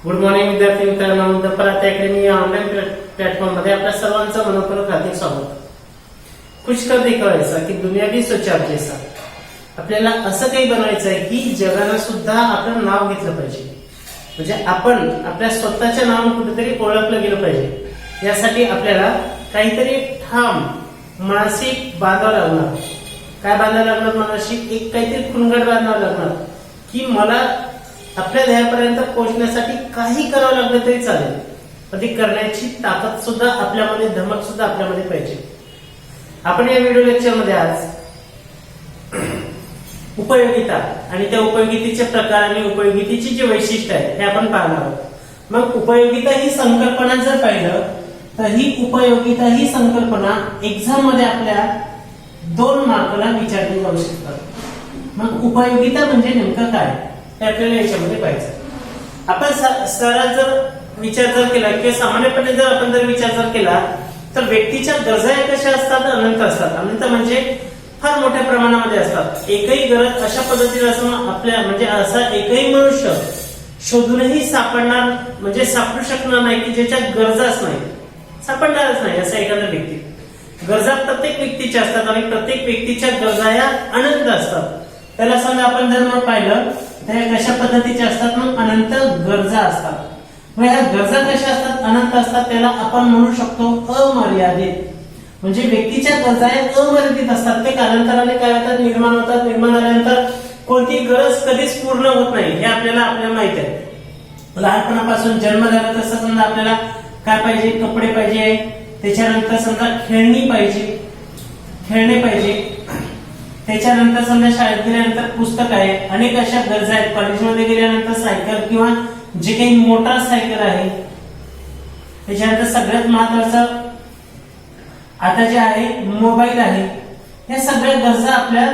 Good morning विद्यार्थी मित्रांनो, दप्परात academy या ऑनलाईन प्लॅटफॉर्म मध्ये आपल्या सर्वांचं मनपूर्वक हार्दिक स्वागत। कुछ कर दिखावायचा की दुनिया भी सोचे आप जैसा। आपल्याला असं काही बनायचं आहे की जगानं सुद्धा आपलं नाव घेतलं पाहिजे, म्हणजे आपण आपल्या स्वतःच्या नावाने कुठेतरी ओळखलं गेलं पाहिजे। यासाठी आपल्याला काहीतरी ठाम मानसिक बांधावं लागणार। काय बांधावं लागणार? मानसिक एक काहीतरी खुणगड बांधावं लागणार की मला आपल्या ध्येयापर्यंत पोहोचण्यासाठी काही करावं लागलं तरी चालेल, पण ती करण्याची ताकद सुद्धा आपल्यामध्ये, धमक सुद्धा आपल्यामध्ये पाहिजे। आपण या व्हिडिओ लेक्चर मध्ये आज उपयोगिता आणि त्या उपयोगितेचे प्रकार आणि उपयोगितेची जी वैशिष्ट्य आहे हे आपण पाहणार आहोत। मग उपयोगिता ही संकल्पना जर पाहिलं तर ही उपयोगिता ही संकल्पना एक्झाम मध्ये आपल्या 2 मार्कला विचारली जाऊ शकतात। मग उपयोगिता म्हणजे नेमकं काय हे आपल्याला याच्यामध्ये पाहायचं। आपण सरळ जर विचार जर केला किंवा सामान्यपणे जर आपण विचार जर केला तर व्यक्तीच्या गरजा कशा असतात? अनंत असतात। अनंत म्हणजे फार मोठ्या प्रमाणामध्ये असतात। एकही गरज अशा पद्धतीने असं आपल्या म्हणजे असा एकही मनुष्य शोधूनही सापडणार म्हणजे सापडू शकणार नाही की ज्याच्या गरजाच नाही, सापडणारच नाही असा एखादा व्यक्ती। गरजा प्रत्येक व्यक्तीच्या असतात आणि प्रत्येक व्यक्तीच्या गरजा या अनंत असतात। त्याला समजा आपण जर मग पाहिलं तर कशा पद्धतीच्या असतात? मग अनंत गरजा असतात। मग ह्या गरजा कशा असतात? अनंत असतात। त्याला आपण म्हणू शकतो अमर्यादित। म्हणजे व्यक्तीच्या गरजा अमर्यादित असतात, ते कालांतराने काय होतात? निर्माण होतात। निर्माण झाल्यानंतर कोणती गरज कधीच पूर्ण होत नाही हे आपल्याला माहित आहे। लहानपणापासून जन्म झाला तसं समजा आपल्याला काय पाहिजे? कपडे पाहिजे, त्याच्यानंतर समजा खेळणी पाहिजे, खेळणे पाहिजे, त्याच्यानंतर समजा शाळेत गेल्यानंतर पुस्तक आहे, अनेक अशा गरजा आहेत। कॉलेजमध्ये गेल्यानंतर सायकल किंवा जे काही मोटार सायकल आहे, त्याच्यानंतर सगळ्यात महत्वाचं आता जे आहे मोबाईल आहे। या सगळ्या गरजा आपल्या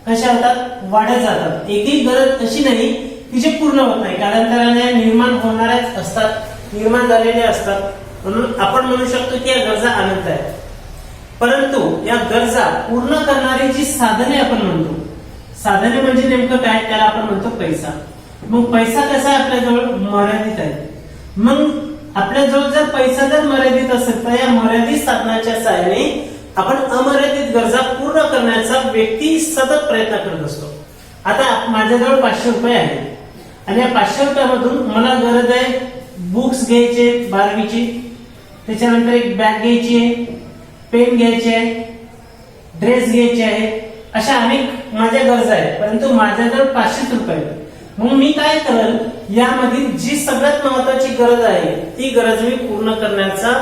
कशा होतात? वाढत जातात। एकही गरज अशी नाही की जे पूर्ण होत नाही, कालांतराने निर्माण होणाऱ्याच असतात, निर्माण झालेले असतात। म्हणून आपण म्हणू शकतो की या गरजा अनंत आहेत। परंतु या गरजा पूर्ण करणारी जी साधने आपण म्हणतो, साधने म्हणजे नेमकं काय? त्याला आपण म्हणतो पैसा। मग पैसा कसा आहे? आपल्याजवळ मर्यादित आहे। मग आपल्याजवळ जर पैसा जर मर्यादित असेल तर या मर्यादित साधनाच्या सहाय्याने आपण अमर्यादित गरजा पूर्ण करण्याचा व्यक्ती सतत प्रयत्न करत असतो। आता माझ्याजवळ 500 रुपये आहे आणि या 500 रुपयामधून मला गरज आहे बुक्स घ्यायचे 12वीची, त्याच्यानंतर एक बॅग घ्यायची आहे, पेन घ्यायचे आहे, ड्रेस घ्यायचे आहे, अशा अनेक माझ्या गरजा आहेत। परंतु माझ्याजवळ 500 रुपये आहेत। मग मी काय करेल? यामधील जी सगळ्यात महत्वाची गरज आहे ती गरज मी पूर्ण करण्याचा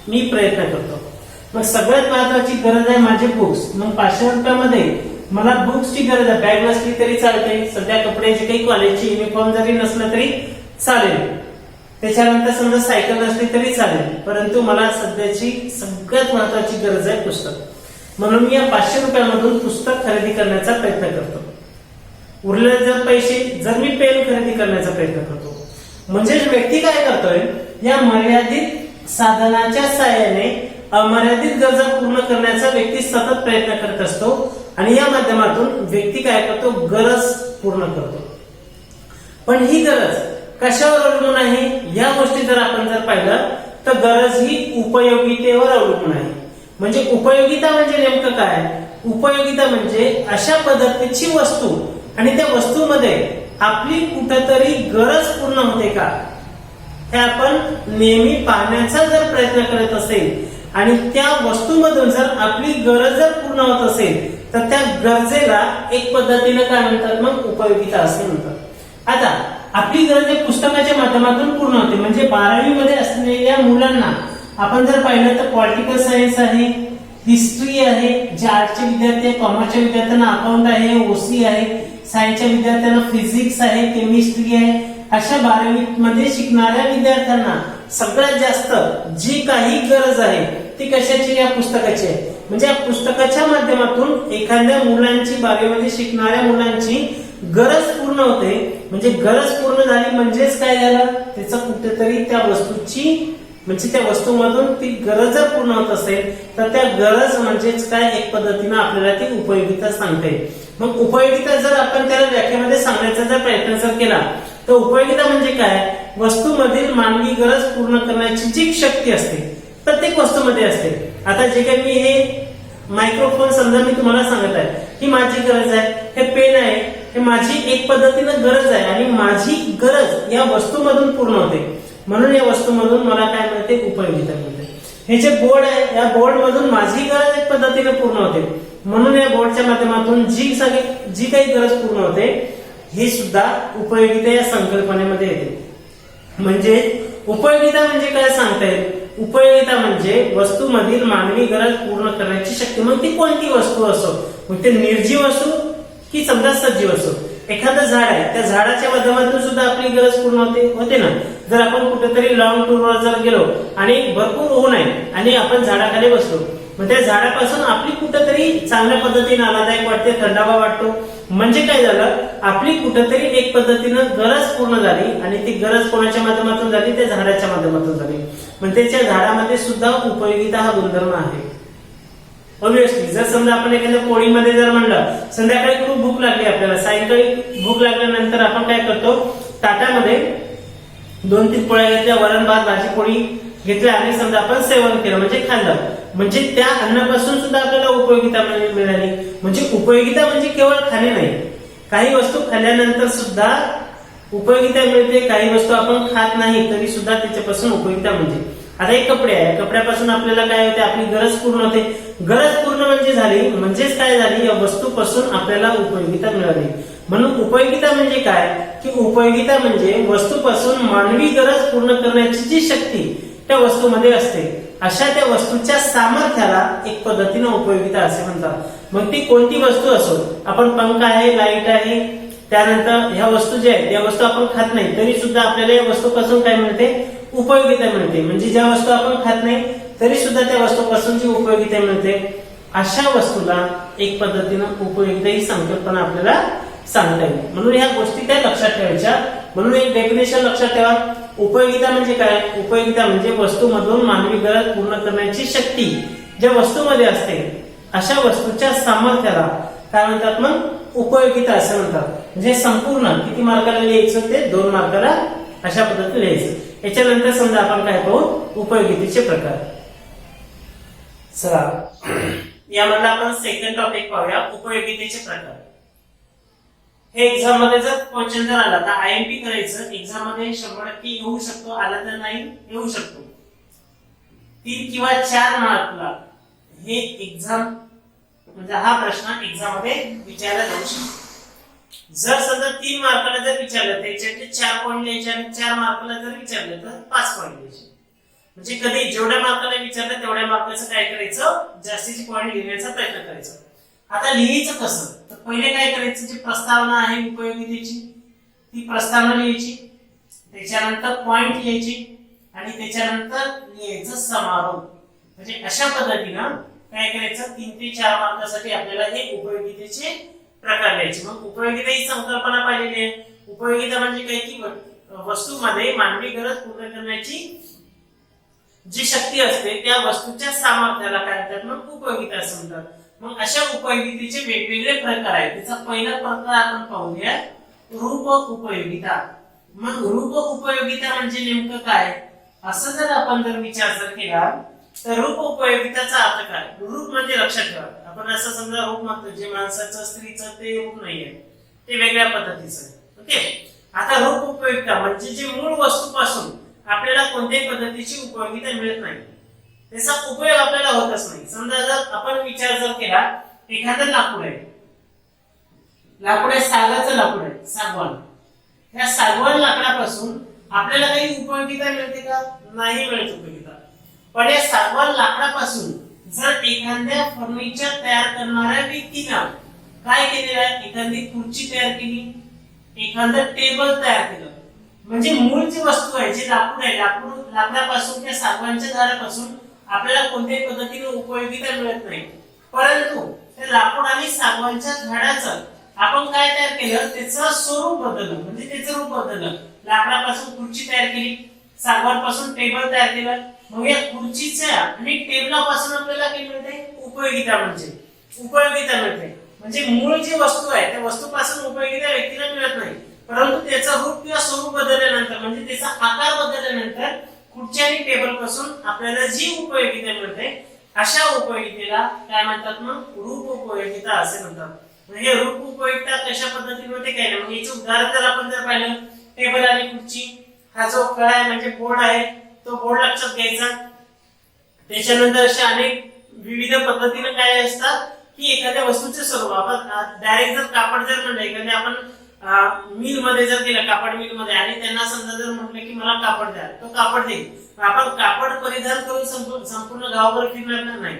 मी प्रयत्न करतो। मग सगळ्यात महत्वाची गरज आहे माझे बुक्स। मग 500 रुपयामध्ये मला बुक्सची गरज आहे। बॅग नसली तरी चालते, सध्या कपड्याची काही कॉलेजची युनिफॉर्म जरी नसलं तरी चालेल, त्याच्यानंतर समजा सायकल नसली तरी चालेल, परंतु मला सध्याची सगळ्यात महत्वाची गरज आहे पुस्तक। म्हणून मी या 500 रुपयामधून पुस्तक खरेदी करण्याचा प्रयत्न करतो। उरलेले जर पैसे जर मी पेन खरेदी करण्याचा प्रयत्न करतो। म्हणजे व्यक्ती काय करतोय? या मर्यादित साधनाच्या सहाय्याने अमर्यादित गरजा पूर्ण करण्याचा व्यक्ती सतत प्रयत्न करत असतो आणि या माध्यमातून व्यक्ती काय करतो? गरज पूर्ण करतो। पण ही गरज कशावर अवलंबून आहे? या गोष्टी जर आपण पाहिलं तर गरज ही उपयोगितेवर अवलंबून आहे। म्हणजे उपयोगिता म्हणजे नेमकं काय? उपयोगिता म्हणजे अशा पद्धतीची वस्तू आणि त्या वस्तूमध्ये आपली कुठेतरी गरज पूर्ण होते का हे आपण नेहमी पाहण्याचा जर प्रयत्न करत असेल आणि त्या वस्तूमधून जर आपली गरज जर पूर्ण होत असेल तर त्या गरजेला एक पद्धतीने काय म्हणतात? मग उपयोगिता असे म्हणतात। आता आपली गरज पुस्तकाच्या माध्यमातून पूर्ण होते। म्हणजे 12वी मध्ये असलेल्या मुलांना आपण जर पाहिलं तर पॉलिटिकल सायन्स आहे, हिस्ट्री आहे, जे आर्टचे विद्यार्थी आहे, कॉमर्सच्या विद्यार्थ्यांना अकाउंट आहे, ओसी आहे, सायन्सच्या विद्यार्थ्यांना फिजिक्स आहे, केमिस्ट्री आहे, अशा 12वी मध्ये शिकणाऱ्या विद्यार्थ्यांना सगळ्यात जास्त जी काही गरज आहे ती कशाची? या पुस्तकाची आहे। म्हणजे या पुस्तकाच्या माध्यमातून एखाद्या मुलांची 12वी मध्ये शिकणाऱ्या मुलांची गरज पूर्ण होते। म्हणजे गरज पूर्ण झाली म्हणजेच काय झालं? त्याचं कुठेतरी त्या वस्तूची म्हणजे त्या वस्तूमधून ती गरज जर पूर्ण होत असेल तर त्या गरज म्हणजेच काय? एक पद्धतीने आपल्याला ती उपयोगिता सांगता येईल। मग उपयोगिता जर आपण त्याला व्याख्यामध्ये सांगण्याचा जर प्रयत्न जर केला तर उपयोगिता म्हणजे काय? वस्तूमधील मानवी गरज पूर्ण करण्याची जी शक्ती असते प्रत्येक वस्तूमध्ये असते. आता जे काही मी हे मायक्रोफोन समजा मी तुम्हाला सांगत आहे ही माझी गरज आहे, हे पेन आहे हे माझी एक पद्धतीनं गरज आहे आणि माझी गरज या वस्तूमधून पूर्ण होते, म्हणून या वस्तूमधून मला काय मिळते, उपयोगिता मिळते. हे जे बोर्ड आहे या बोर्ड मधून माझी गरज एक पद्धतीने पूर्ण होते, म्हणून या बोर्डच्या माध्यमातून जी काही गरज पूर्ण होते हे सुद्धा उपयोगिता या संकल्पनेमध्ये येते. म्हणजे उपयोगिता म्हणजे काय सांगता येईल, उपयोगिता म्हणजे वस्तूमधील मानवी गरज पूर्ण करण्याची शक्ती. मग ती कोणती वस्तू असो, मग ते निर्जीव असो की समजा सजीव असो. एखादं झाड आहे त्या झाडाच्या माध्यमातून सुद्धा आपली गरज पूर्ण होते ना. जर आपण कुठेतरी लॉंग टूरवर जर गेलो आणि भरपूर ऊन आहे आणि आपण झाडाखाली बसलो, मग त्या झाडापासून आपली कुठेतरी चांगल्या पद्धतीने आनंददायक वाटते, थंडावा वाटतो. म्हणजे काय झालं, आपली कुठेतरी एक पद्धतीनं गरज पूर्ण झाली आणि ती गरज कोणाच्या माध्यमातून झाली, त्या झाडाच्या माध्यमातून झाली. म्हणजे त्या झाडामध्ये सुद्धा उपयोगिता हा गुणधर्म आहे. ऑब्विसली जर समजा आपण एखाद्या पोळीमध्ये जर म्हणलं संध्याकाळी खूप भूक लागली आपल्याला, सायंकाळी भूक लागल्यानंतर आपण काय करतो, ताटामध्ये 2-3 पोळ्या घेतल्या, वरण भात भाजी पोळी घेतल्या आणि समजा आपण सेवन केलं म्हणजे खाल्लं, म्हणजे त्या अन्नापासून सुद्धा आपल्याला उपयोगिता मिळाली. म्हणजे उपयोगिता म्हणजे केवळ खाणे नाही, काही वस्तू खाल्ल्यानंतर सुद्धा उपयोगिता मिळते, काही वस्तू आपण खात नाही तरी सुद्धा त्याच्यापासून उपयोगिता मिळते. आता एक कपडे आहे, कपड्यापासून आपल्याला काय होते, आपली गरज पूर्ण होते. गरज पूर्ण म्हणजे झाली, म्हणजेच काय झाली, या वस्तूपासून आपल्याला उपयोगिता मिळाली. म्हणून उपयोगिता म्हणजे काय, की उपयोगिता म्हणजे वस्तूपासून मानवी गरज पूर्ण करण्याची जी शक्ती त्या वस्तूमध्ये असते, अशा त्या वस्तूच्या सामर्थ्याला एक पद्धतीने उपयोगिता असे म्हणतात. मग ती कोणती वस्तू असो, आपण पंखा आहे, लाईट आहे, त्यानंतर ह्या वस्तू ज्या आहेत या वस्तू आपण खात नाही तरी सुद्धा आपल्याला या वस्तूपासून काय मिळते, उपयोगिता मिळते. म्हणजे ज्या वस्तू आपण खात नाही तरी सुद्धा त्या वस्तूपासून जी उपयोगिता मिळते, अशा वस्तूला एक पद्धतीनं उपयोगिता ही संकल्पना आपल्याला सांगता येईल. म्हणून ह्या गोष्टी त्या लक्षात ठेवायच्या. म्हणून एक डेफिनेशन लक्षात ठेवा, उपयोगिता म्हणजे काय, उपयोगिता म्हणजे वस्तूमधून मानवी गरज पूर्ण करण्याची शक्ती ज्या वस्तूमध्ये असते अशा वस्तूच्या सामर्थ्याला काय म्हणतात, मग उपयोगिता असं म्हणतात. म्हणजे संपूर्ण किती मार्काला लिहायचं, ते 2 मार्काला अशा पद्धतीने लिहायचं. याच्यानंतर समजा आपण काय पाहू, उपयोगितेचे प्रकार. चला यामधला आपण सेकंड टॉपिक पाहूया, उपयोगितेचे प्रकार. हे एक्झाम मध्ये जर क्वेश्चन जर आला तर आयएमपी करायचं, एक्झाम मध्ये 100% येऊ शकतो, आला तर नाही येऊ शकतो. 3 किंवा 4 मार्कला हे एक्झाम म्हणजे हा प्रश्न एक्झाम मध्ये विचारला जाऊ शकतो. जर समजा 3 मार्काला जर विचारलं त्याच्यातले 4 पॉईंट लिहायचे आणि 4 मार्काला जर विचारलं तर 5 पॉईंट लिहायचे. म्हणजे कधी जेवढ्या मार्काला विचारलं तेवढ्या मार्काचं काय करायचं, जास्तीचे पॉईंट लिहिण्याचा प्रयत्न करायचा. आता लिहायचं कसं, तर पहिले काय करायचं, जी प्रस्तावना आहे उपयोगितेची ती प्रस्तावना लिहायची, त्याच्यानंतर पॉईंट लिहायची आणि त्याच्यानंतर लिहायचं समारोप. म्हणजे अशा पद्धतीनं काय करायचं, 3 ते 4 मार्कासाठी आपल्याला हे उपयोगितेचे प्रकार लिहायचे. मग उपयोगिता ही संकल्पना पाहिलेली आहे. उपयोगिता म्हणजे काय, की वस्तूमध्ये मानवी गरज पूर्ण करण्याची जी शक्ती असते त्या वस्तूच्या सामर्थ्याला काय म्हणतात, मग उपयोगिता असं म्हणतात. मग अशा उपयोगितेचे वेगवेगळे प्रकार आहेत. त्याचा पहिला प्रकार आपण पाहूया, रूप उपयोगिता. मग रूप उपयोगिता म्हणजे नेमकं काय, असं जर आपण विचार केला तर रूप उपयोगिताचा अर्थ काय. रूप म्हणजे लक्षात ठेवा, आपण असं समजा रूप म्हणतो जे माणसाचं स्त्रीचं ते रूप नाहीये, ते वेगळ्या पद्धतीचं आहे. ओके, आता रूप उपयोगिता म्हणजे जे मूळ वस्तूपासून आपल्याला कोणत्याही पद्धतीची उपयोगिता मिळत नाही, त्याचा उपयोग आपल्याला होतच नाही. समजा जर आपण विचार जर केला, एखादं लाकूड आहे, लाकूड आहे सागाचं लाकूड आहे, सागवान. त्या सागवान लाकडापासून आपल्याला काही उपयोगिता मिळते का, नाही मिळत उपयोगिता. पण या सागवान लाकडापासून जर एखाद्या फर्निचर तयार करणाऱ्या व्यक्तीनं काय केलेलं आहे, एखादी खुर्ची तयार केली, एखादं टेबल तयार केलं, म्हणजे मूळ जी वस्तू आहे, जे लाकूड आहे, लाकडापासून त्या सागवानच्या झाडापासून आपल्याला कोणत्याही पद्धतीने उपयोगिता मिळत नाही. परंतु त्या लाकूड आणि सागवानच्या झाडाचं आपण काय तयार केलं, त्याचं स्वरूप बदललं, म्हणजे त्याचं रूप बदललं. लाकडापासून खुर्ची तयार केली, सागवानपासून टेबल तयार केलं. मग या खुर्चीच्या आणि टेबलापासून आपल्याला काय मिळते, उपयोगिता मिळते. म्हणजे मूळ जी वस्तू आहे त्या वस्तूपासून उपयोगिता व्यक्तीला मिळत नाही, परंतु त्याचं रूप किंवा स्वरूप बदलल्यानंतर म्हणजे त्याचा आकार बदलल्यानंतर खुर्ची आणि टेबल पासून आपल्याला जी उपयोगिता मिळते अशा उपयोगितेला काय म्हणतात मग रूप उपयोगिता असे म्हणतात. म्हणजे रूप उपयोगिता कशा पद्धतीने होते काय नाही. म्हणजे याचं उदाहरण जर आपण जर पाहिलं टेबल आणि खुर्ची, हा जो फळ आहे म्हणजे बोर्ड आहे तो बोर्ड लक्षात घ्यायचा. त्याच्यानंतर अशा अनेक विविध पद्धतीने काय असतात की एखाद्या वस्तूचे स्वरूप आपण डायरेक्ट जर कापड जर म्हणलं एखाद्या आपण मिल मध्ये जर गेलं कापड मिल मध्ये आणि त्यांना समजा जर म्हटलं की मला कापड द्या तो कापड देईल. आपण कापड परिधान करून संपूर्ण गावभर फिरणार नाही.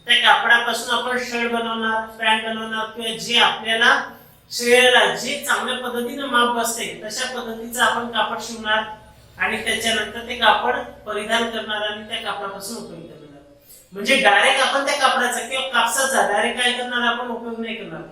त्या कापडापासून आपण शर्ट बनवणार, पॅन्ट बनवणार किंवा जे आपल्याला शरीराला जे चांगल्या पद्धतीने माप बसते तशा पद्धतीचं आपण कापड शिवणार आणि त्याच्यानंतर ते कापड परिधान करणार आणि त्या कापडापासून उपयोग करणार. म्हणजे डायरेक्ट आपण त्या कापडाचा किंवा कापसाचा डायरेक्ट काय करणार आपण उपयोग नाही करणार.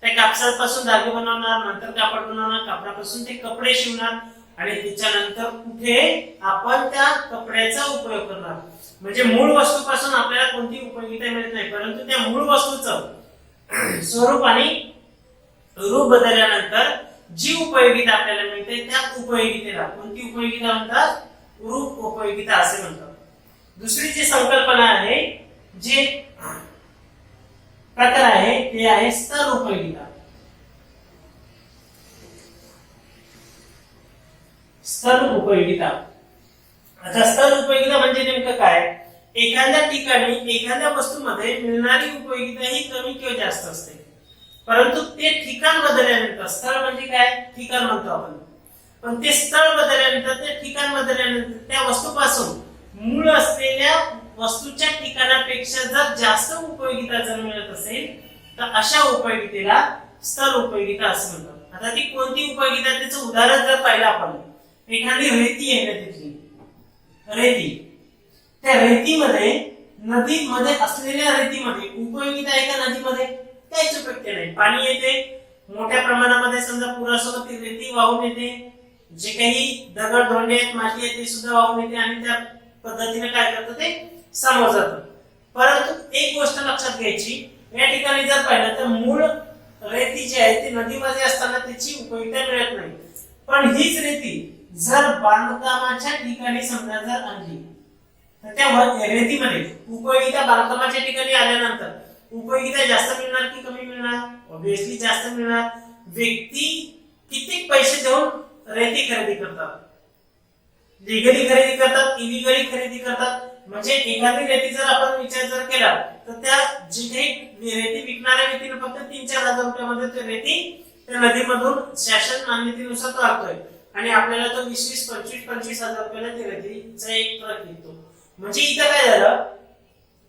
त्या कापसापासून धागे बनवणार, नंतर कापड बनवणार, कापडापासून ते कपडे शिवणार आणि त्याच्यानंतर कुठे आपण त्या कपड्याचा उपयोग करणार. म्हणजे मूळ वस्तूपासून आपल्याला कोणती उपयोगिता मिळत नाही, परंतु त्या मूळ वस्तूचं स्वरूप आणि रूप बदलल्यानंतर जी उपयोगिता आपल्याला मिळते त्या उपयोगितेला कोणती उपयोगिता म्हणतात रूप उपयोगिता असे म्हणतात. दुसरी जी संकल्पना आहे जे प्रकार आहे ते आहे स्तर उपयोगिता. स्तर उपयोगिता. आता स्तर उपयोगिता म्हणजे नेमकं काय? एखाद्या ठिकाणी एखाद्या वस्तूमध्ये मिळणारी उपयोगिता ही कमी किंवा जास्त असते, परंतु ते ठिकाण बदलल्यानंतर स्थळ म्हणजे काय ठिकाण म्हणतो आपण, पण ते स्थळ बदलल्यानंतर ते ठिकाण बदलल्यानंतर त्या वस्तूपासून मूळ असलेल्या वस्तूच्या ठिकाणापेक्षा जर जास्त उपयोगिता जर मिळत असेल तर अशा उपयोगितेला स्तर उपयोगिता असे म्हणतात. आता ती कोणती उपयोगिता त्याचं उदाहरण जर पाहिलं आपण एखादी रेती आहे नदीतली रेती, त्या रेतीमध्ये नदीमध्ये असलेल्या रेतीमध्ये उपयोगिता आहे का नदीमध्ये काहीच उपयुक्त नाही. पाणी येते मोठ्या प्रमाणामध्ये समजा पुरासोबत ती रेती वाहून येते, जे काही दगड धोंडे आहेत माती आहे ते सुद्धा वाहून येते आणि त्या पद्धतीने काय करतं ते समोर जातं. परंतु एक गोष्ट लक्षात घ्यायची या ठिकाणी जर पाहिलं तर मूळ रेती जी आहे ती नदीमध्ये असताना त्याची उपयोगिता मिळत नाही. पण हीच रेती जर बांधकामाच्या ठिकाणी समजा जर आणली तर त्या रेतीमध्ये उपयोगिता बांधकामाच्या ठिकाणी आल्यानंतर उपयोगिता जास्त मिळणार की कमी मिळणार? ऑब्विसली जास्त मिळणार. व्यक्ती किती पैसे देऊन रेती खरेदी करतात, लिगली खरेदी करतात, इलिगली खरेदी करतात. म्हणजे एखादी रेती जर आपण विचार जर केला तर त्या जी काही रेती विकणाऱ्या व्यक्तीने फक्त 3-4 हजार रुपयामध्ये ते रेती त्या नदीमधून शासन मान्यतेनुसार काढतोय आणि आपल्याला तो 20-20, 25-25 हजार रुपयाला ती रेतीचा एक ट्रक विकतो. म्हणजे इथं काय झालं,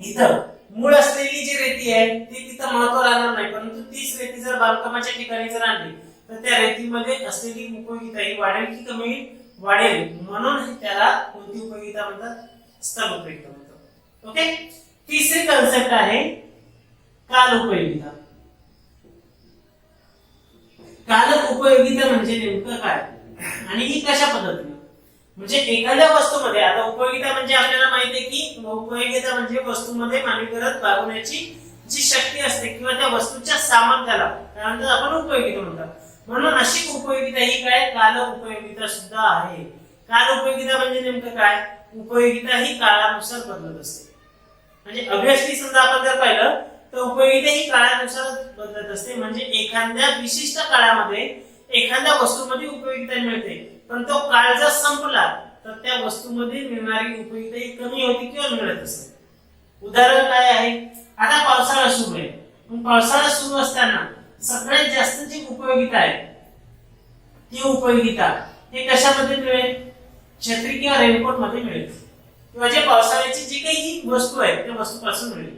इथं मूळ असलेली जी रेती आहे ती तिथं महत्व राहणार नाही, परंतु तीच रेती जर बांधकामाच्या ठिकाणी जर आणली तर त्या रेतीमध्ये असलेली उपयोगिता ही वाढेल की कमी वाढेल. म्हणून त्याला कोणती उपयोगिता म्हणतात स्तर उपयोगिता म्हणतात. ओके. तिसरी कन्सेप्ट आहे काल उपयोगिता. काल उपयोगिता म्हणजे नेमकं काय आणि ही कशा पद्धतीने? म्हणजे एखाद्या वस्तूमध्ये आता उपयोगिता म्हणजे आपल्याला माहिती आहे की उपयोगिता म्हणजे वस्तूमध्ये मानवी गरज भागवण्याची जी शक्ती असते किंवा त्या वस्तूच्या सामर्थ्याला त्यानंतर आपण उपयोगिता म्हणतात. म्हणून अशी उपयोगिता ही काय काल उपयोगिता सुद्धा आहे. काल उपयोगिता म्हणजे नेमकं काय? उपयोगिता ही काळानुसार बदलत असते. म्हणजे ऑब्वियसली समजा आपण जर पाहिलं तर उपयोगिता ही काळानुसार बदलत असते. म्हणजे एखाद्या विशिष्ट काळामध्ये एखाद्या वस्तूमध्ये उपयोगिता मिळते, पण तो काळ जर संपला तर त्या वस्तूमध्ये मिळणारी उपयोगिता ही कमी होती किंवा मिळत असते. उदाहरण काय आहे? आता पावसाळा सुरू आहे, पावसाळा सुरू असताना सगळ्यात जास्त जी उपयोगिता आहे ती उपयोगिता हे कशामध्ये मिळेल? छत्री किंवा रेनकोट मध्ये मिळेल किंवा जे पावसाळ्याची जी काही वस्तू आहे त्या वस्तूपासून मिळेल.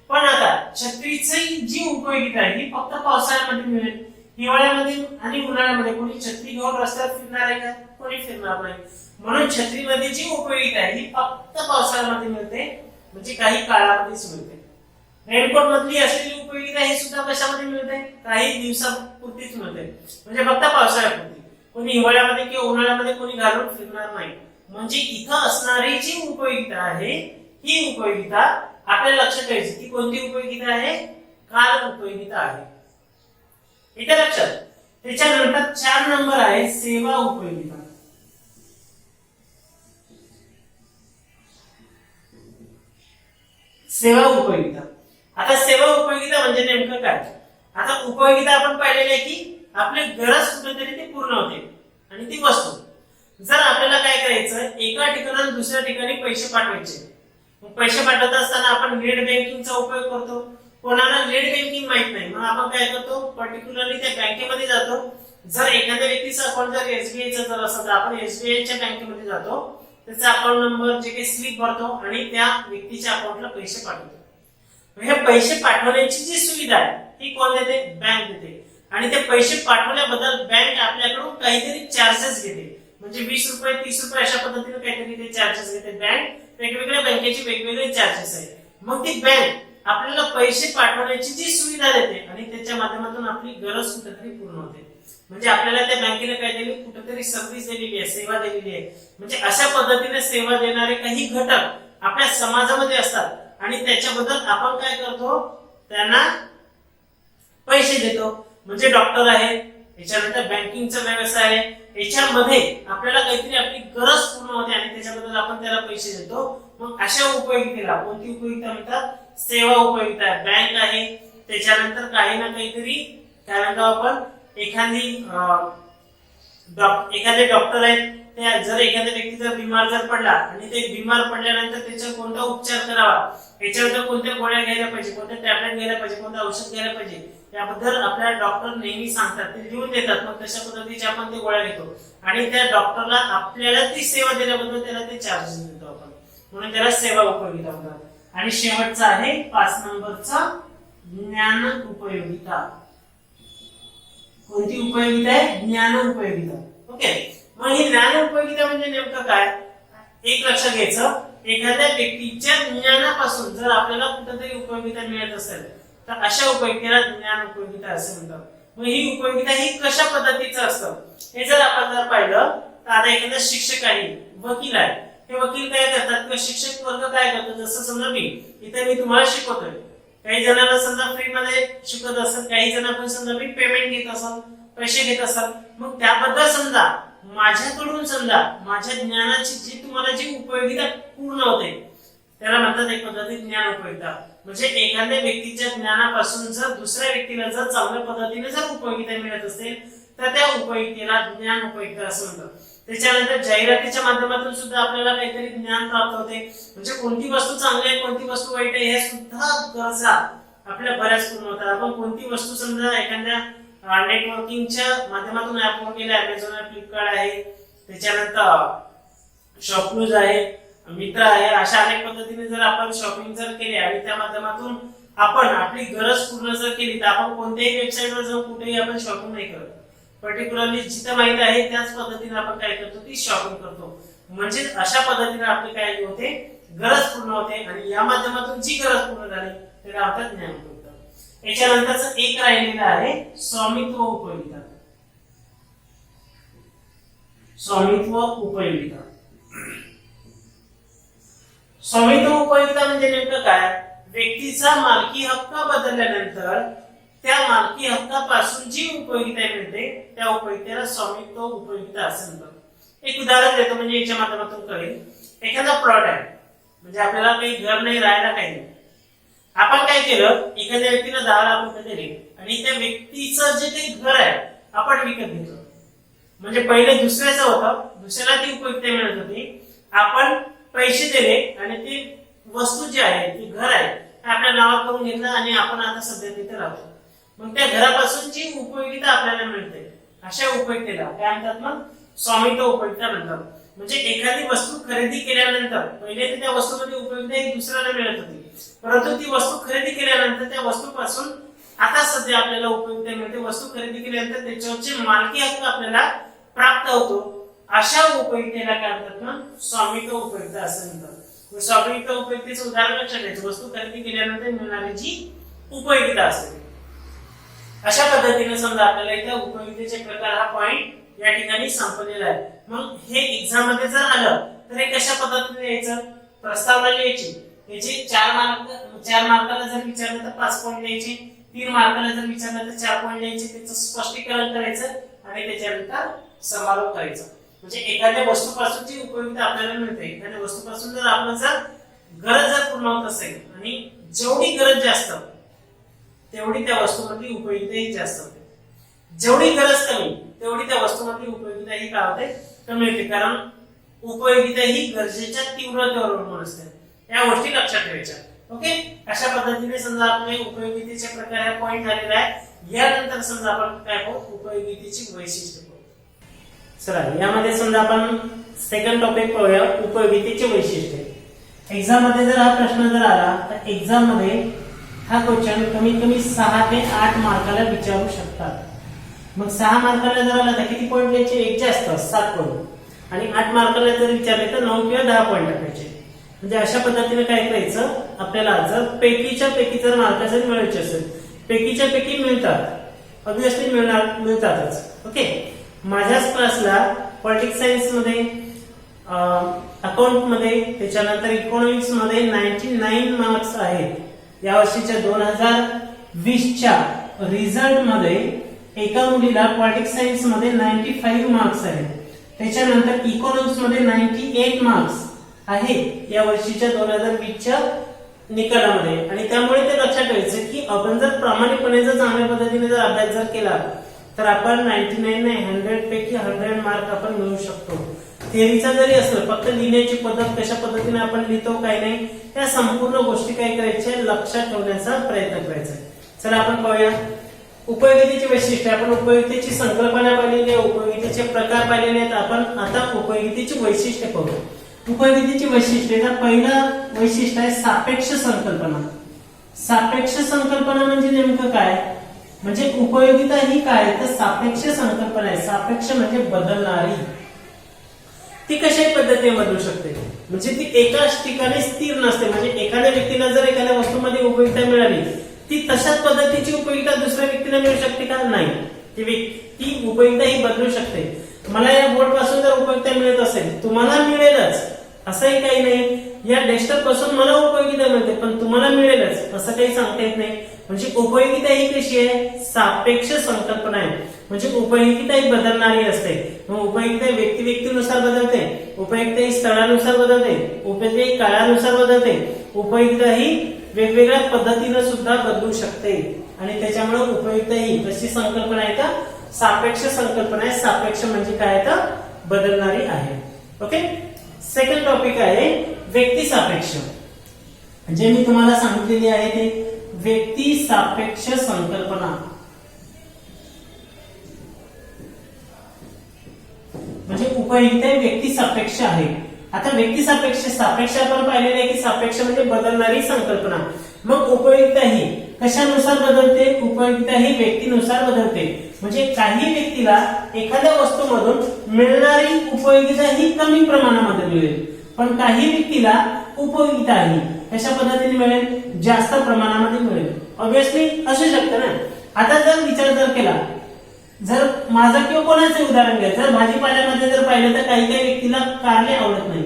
पण आता छत्रीची जी उपयोगिता आहे ही फक्त पावसाळ्यामध्ये मिळेल. हिवाळ्यामध्ये आणि उन्हाळ्यामध्ये कोणी छत्री घेऊन रस्त्यावर फिरणार आहे का? कोणी फिरणार नाही. म्हणून छत्रीमध्ये जी उपयोगिता आहे ही फक्त पावसाळ्यामध्ये मिळते, म्हणजे काही काळामध्येच मिळते. रेनकोट मधली असलेली उपयोगिता ही सुद्धा कशामध्ये मिळते? काही दिवसापुरतीच मिळते, म्हणजे फक्त पावसाळ्यापुरती. कोणी हिवाळ्यामध्ये किंवा उन्हाळ्यामध्ये कोणी घालून फिरणार नाही. म्हणजे इथं असणारी जी उपयोगिता आहे ही उपयोगिता आपल्याला लक्षात ठेवायची की कोणती उपयोगिता आहे? काल उपयोगिता आहे. इथे लक्षात. त्याच्यानंतर 4 नंबर आहे सेवा उपयोगिता. सेवा उपयोगिता. आता सेवा उपयोगिता म्हणजे नेमकं काय? आता उपयोगिता आपण पाहिलेली आहे की आपली गरज कुठेतरी ती पूर्ण होते आणि ती वस्तू. जर आपल्याला काय करायचं, एका ठिकाणाहून दुसऱ्या ठिकाणी पैसे पाठवायचे, मग पैसे पाठवत असताना आपण नेट बँकिंगचा उपयोग करतो. कोणाला नेट बँकिंग माहित नाही, मग आपण काय करतो, पर्टिक्युलरली त्या बँकेमध्ये जातो. जर एखाद्या व्यक्तीचा अकाउंट जर एसबीआयचा जर असेल तर आपण एसबीआयच्या बँकेमध्ये जातो, त्याचा अकाउंट नंबर जे काही स्लिप भरतो आणि त्या व्यक्तीच्या अकाउंटला पैसे पाठवतो. हे पैसे पाठवण्याची जी सुविधा आहे ती कोण देते? बँक देते. आणि ते पैसे पाठवल्याबद्दल बँक आपल्याकडून काहीतरी चार्जेस घेते, म्हणजे 20 रुपये 30 रुपये अशा पद्धतीने काहीतरी ते चार्जेस घेते. बँक वेगवेगळ्या बँकेची वेगवेगळे चार्जेस आहेत. मग ती बँक आपल्याला पैसे पाठवण्याची जी सुविधा देते आणि त्याच्या माध्यमातून आपली गरज कुठेतरी पूर्ण होते. म्हणजे आपल्याला त्या बँकेने काय दिली, कुठेतरी सर्व्हिस दिलेली आहे, सेवा दिलेली आहे. म्हणजे अशा पद्धतीने सेवा देणारे काही घटक आपल्या समाजामध्ये असतात आणि त्याच्याबद्दल आपण काय करतो, त्यांना पैसे देतो. म्हणजे डॉक्टर आहे, याच्यानंतर बँकिंगचा व्यवसाय आहे, याच्यामध्ये आपल्याला काहीतरी आपली गरज पूर्ण होते आणि त्याच्याबद्दल आपण त्याला पैसे देतो. मग अशा उपयोगितेला कोणती उपयोगिता म्हणतात? सेवा उपयोगिता. बँक आहे, त्याच्यानंतर काही ना काहीतरी काय म्हणतो आपण, एखादे डॉक्टर आहेत, त्या जर एखाद्या व्यक्ती जर बिमार जर पडला आणि ते बिमार पडल्यानंतर त्याचा कोणता उपचार करावा, याच्यानंतर कोणत्या गोळ्या घ्यायला पाहिजे, कोणत्या टॅबलेट घ्यायला पाहिजे, कोणतं औषध घ्यायला पाहिजे, याबद्दल आपल्याला डॉक्टर नेहमी सांगतात, ते लिहून देतात. मग तशा पद्धतीचे आपण ते गोळ्या घेतो आणि त्या डॉक्टरला आपल्याला ती सेवा दिल्याबद्दल त्याला ते चार्जेस देतो आपण, म्हणून त्याला सेवा उपयोगिता म्हणतात. आणि शेवटचा आहे 5 नंबरचा ज्ञान उपयोगिता. कोणती उपयोगिता आहे? ज्ञान उपयोगिता. ओके, मग ही ज्ञान उपयोगिता म्हणजे नेमकं काय? एक लक्षात घ्यायचं, एखाद्या व्यक्तीच्या ज्ञानापासून जर आपल्याला कुठेतरी उपयोगिता मिळत असेल तर अशा उपयोगितेला ज्ञान उपयोगिता असे म्हणतात. मग ही उपयोगिता ही कशा पद्धतीचं असतं हे जर आपण जर पाहिलं तर आता एखादा शिक्षक आहे, वकील आहे, हे वकील काय करतात किंवा शिक्षक वर्ग काय करतो, जसं समजा मी तुम्हाला शिकवतोय, काही जणांना समजा फ्री मध्ये शिकवत असेल, काही जणांना समजा मी पेमेंट घेत असेल, पैसे घेत असेल, मग त्याबद्दल समजा माझ्याकडून समजा माझ्या ज्ञानाची जी तुम्हाला जी उपयोगिता पूर्ण होते त्याला म्हणतात एक पद्धती ज्ञान उपयोगिता. म्हणजे एखाद्या व्यक्तीच्या ज्ञानापासून जर दुसऱ्या व्यक्तीला जर चांगल्या पद्धतीने जर उपयोगिता मिळत असेल तर त्या उपयोगितेला ज्ञान उपयोगिता असं म्हणतात. त्याच्यानंतर जाहिरातीच्या माध्यमातून सुद्धा आपल्याला काहीतरी ज्ञान प्राप्त होते, म्हणजे कोणती वस्तू चांगली आहे कोणती वस्तू वाईट आहे हे सुद्धा गरजा आपल्या बऱ्याच पूर्ण होतात. आपण कोणती वस्तू समजा एखाद्या नेटवर्किंगच्या माध्यमातून ऍपवर गेले, अमेझॉन आहे, फ्लिपकार्ट आहे, त्याच्यानंतर शॉपक्लूज आहे, मित्र आहे, अशा अनेक पद्धतीने जर आपण शॉपिंग जर केली आणि त्या माध्यमातून आपण आपली गरज पूर्ण जर केली तर आपण कोणत्याही वेबसाईटवर जाऊन कुठेही आपण शॉपिंग नाही करत. पर्टिक्युलरली जिथं माहित आहे त्याच पद्धतीने आपण काय करतो, ती शॉपिंग करतो. म्हणजे अशा पद्धतीने आपली काय होते, गरज पूर्ण होते आणि या माध्यमातून जी गरज पूर्ण झाली त्याला आपण ज्ञान उपयोगिता. याच्यानंतरच एक राहिलेला आहे स्वामित्व उपयोगिता. स्वामित्व उपयोगिता. स्वामित्व उपयोगिता म्हणजे नेमकं काय? व्यक्तीचा मालकी हक्क बदलल्यानंतर त्या मालकी हक्कापासून जी उपयोगिता मिळते त्या उपयोगितेला स्वामित्व उपयोगिता असं म्हणतात. एक उदाहरण देतो म्हणजे याच्या माध्यमातून कळेल. एखादा प्लॉट आहे, म्हणजे आपल्याला काही घर नाही, राहायला काही नाही. आपण काय केलं, एखाद्या व्यक्तीला 10 लाख रुपये दिले आणि त्या व्यक्तीचं जे काही घर आहे आपण विकत घेतलं. म्हणजे पहिले दुसऱ्याचं होतं, दुसऱ्याला ती उपयोगिता मिळत होती, आपण पैसे दिले आणि ती वस्तू जी आहे ती घर आहे आपल्या नावावर करून घेतलं आणि आपण आता सध्या तिथे राहतो. मग त्या घरापासून जी उपयोगिता आपल्याला मिळते अशा उपयोगितेला काय म्हणतात, मग स्वामित्व उपयोगिता म्हणतात. म्हणजे एखादी वस्तू खरेदी केल्यानंतर पहिले त्या वस्तूमध्ये उपयोगिता एक दुसऱ्याला मिळत होती, परंतु ती वस्तू खरेदी केल्यानंतर त्या वस्तूपासून आता सध्या आपल्याला उपयोगिता मिळते. वस्तू खरेदी केल्यानंतर त्याच्यावरची मालकी हक्क आपल्याला प्राप्त होतो. अशा उपयोगितेला काय म्हणतात, मग स्वामित्व उपयोगिता असं म्हणतात. स्वामित्व उपयोगितेचं उदाहरण लक्षात घ्यायचं, वस्तू खरेदी केल्यानंतर मिळणारी जी उपयोगिता असते. अशा पद्धतीने समजा आपल्याला इथे उपयोगितेचे प्रकार हा पॉइंट या ठिकाणी संपलेला आहे. मग हे एक्झाम मध्ये जर आलं तर हे कशा पद्धतीने यायचं, प्रस्तावना लिहायची, याचे 4 मार्काला जर विचारलं तर 5 पॉइंट द्यायचे, 3 मार्काला जर विचारलं तर 4 पॉइंट द्यायचे, त्याचं स्पष्टीकरण करायचं आणि त्याच्यानंतर समारोप करायचा. म्हणजे एखाद्या वस्तूपासूनची उपयोगिता आपल्याला मिळते. एखाद्या वस्तूपासून जर आपण जर गरज जर पूर्ण होत असेल आणि जेवढी गरज जास्त तेवढी त्या वस्तूमधली उपयोगिताही जास्त होते, जेवढी गरज कमी तेवढी त्या वस्तूमधली उपयोगिताही काय होते, कमी होते. कारण उपयोगिता ही गरजेच्या तीव्रतेवर अवलंबून असते. या गोष्टी लक्षात ठेवायच्या. ओके, अशा पद्धतीने समजा आपले उपयोगितेचे प्रकार हा पॉइंट झालेला आहे. यानंतर समजा आपण काय पाहू, उपयोगितेची वैशिष्ट्ये पाहू. चला, यामध्ये समजा आपण सेकंड टॉपिक पाहूया, उपयोगितेचे वैशिष्ट्ये. एक्झाम मध्ये जर हा प्रश्न जर आला तर एक्झाम मध्ये हा क्वेश्चन कमीत कमी 6 ते 8 मार्काला विचारू शकतात. मग 6 मार्काला जर आला तर किती पॉइंट द्यायचे, एक जास्त 7 पॉइंट, आणि 8 मार्काला जर विचारले तर 9 किंवा 10 पॉइंट टाकायचे. म्हणजे अशा पद्धतीने काय करायचं, आपल्याला जर पैकीच्या पैकी जर मार्क जर मिळायचे असेल, पैकीच्या पैकी मिळतात, ऑब्विसली मिळतातच. ओके, माझ्याच क्लासला पॉलिटिक्स सायन्स मध्ये, अकाउंट मध्ये, त्याच्यानंतर इकॉनॉमिक्स मध्ये 99 मार्क्स आहेत. या वर्षीच्या 2020च्या रिझल्ट मध्ये एका मुलीला पॉलिटिक्स सायन्स मध्ये 95 मार्क्स आहेत. त्याच्यानंतर इकॉनॉमिक्स मध्ये 98 मार्क्स आहेत या वर्षीच्या 2020च्या निकालामध्ये. आणि त्यामुळे ते लक्षात ठेवायचं की आपण जर प्रामाणिकपणे जर चांगल्या पद्धतीने जर अभ्यास जर केला तर आपण 99 नाही 100 पैकी 100 मार्क आपण मिळवू शकतो. थेअरीचा जरी असलं, फक्त लिहिण्याची पद्धत कशा पद्धतीने आपण लिहितो काय नाही, त्या संपूर्ण गोष्टी काय करायच्या लक्षात ठेवण्याचा प्रयत्न करायचा. चला आपण पाहूया उपयोगितेची वैशिष्ट्ये. आपण उपयोगितेची संकल्पना पाहिलेली आहे, उपयोगितेचे प्रकार पाहिलेले आहेत. आपण आता उपयोगितेची वैशिष्ट्ये पाहू. उपयोगितेची वैशिष्ट्ये, पहिला वैशिष्ट्य आहे सापेक्ष संकल्पना. सापेक्ष संकल्पना म्हणजे नेमकं काय, म्हणजे उपयोगिता ही काय तर सापेक्ष संकल्पना आहे. सापेक्ष म्हणजे बदलणारी. ती कशा पद्धतीने बदलू शकते, म्हणजे ती एकाच ठिकाणी स्थिर नसते. म्हणजे एखाद्या व्यक्तीला जर एखाद्या वस्तूमध्ये उपयोगिता मिळाली, ती तशाच पद्धतीची उपयोगिता दुसऱ्या व्यक्तीला मिळू शकते का, नाही. ती उपयोगिता ही बदलू शकते. मला या बोर्ड पासून जर उपयोगिता मिळत असेल, तुम्हाला मिळेलच असंही काही नाही. या डेस्कटॉप पासून मला उपयोगिता मिळते पण तुम्हाला मिळेलच असं काही सांगता येत नाही. म्हणजे उपयोगिता ही कशी आहे, सापेक्ष संकल्पना आहे. म्हणजे उपयोगिता ही बदलणारी असते. मग उपयोगिता व्यक्ती व्यक्तीनुसार बदलते, उपयोगिता ही स्थळानुसार बदलते, उपयोगिता ही काळानुसार बदलते, उपयोगिता ही वेगवेगळ्या पद्धतीने सुद्धा बदलू शकते. आणि त्याच्यामुळे उपयोगिता ही कशी संकल्पना आहे का, सापेक्ष संकल्पना आहे. सापेक्ष म्हणजे काय तर बदलणारी आहे. ओके, सेकंड टॉपिक आहे व्यक्ती सापेक्ष. जे मी तुम्हाला सांगितलेली आहे ते व्यक्ती सापेक्ष संकल्पना. म्हणजे उपयोगिता व्यक्ती सापेक्ष आहे. आता व्यक्ती सापेक्ष आपण पाहिलेले आहे की सापेक्ष म्हणजे बदलणारी संकल्पना. मग उपयोगिता ही कशानुसार बदलते, उपयोगिता ही व्यक्तीनुसार बदलते. म्हणजे काही व्यक्तीला एखाद्या वस्तूमधून मिळणारी उपयोगिता ही कमी प्रमाणामध्ये मिळेल, पण काही व्यक्तीला उपयोगिता ही कशा पद्धतीने मिळेल, जास्त प्रमाणामध्ये मिळेल. ऑब्विसली असू शकतं ना. आता जर विचार जर केला, जर माझं किंवा कोणाचे उदाहरण घ्या, जर भाजीपाल्यामध्ये जर पाहिलं तर काही काही व्यक्तीला कारले आवडत नाही.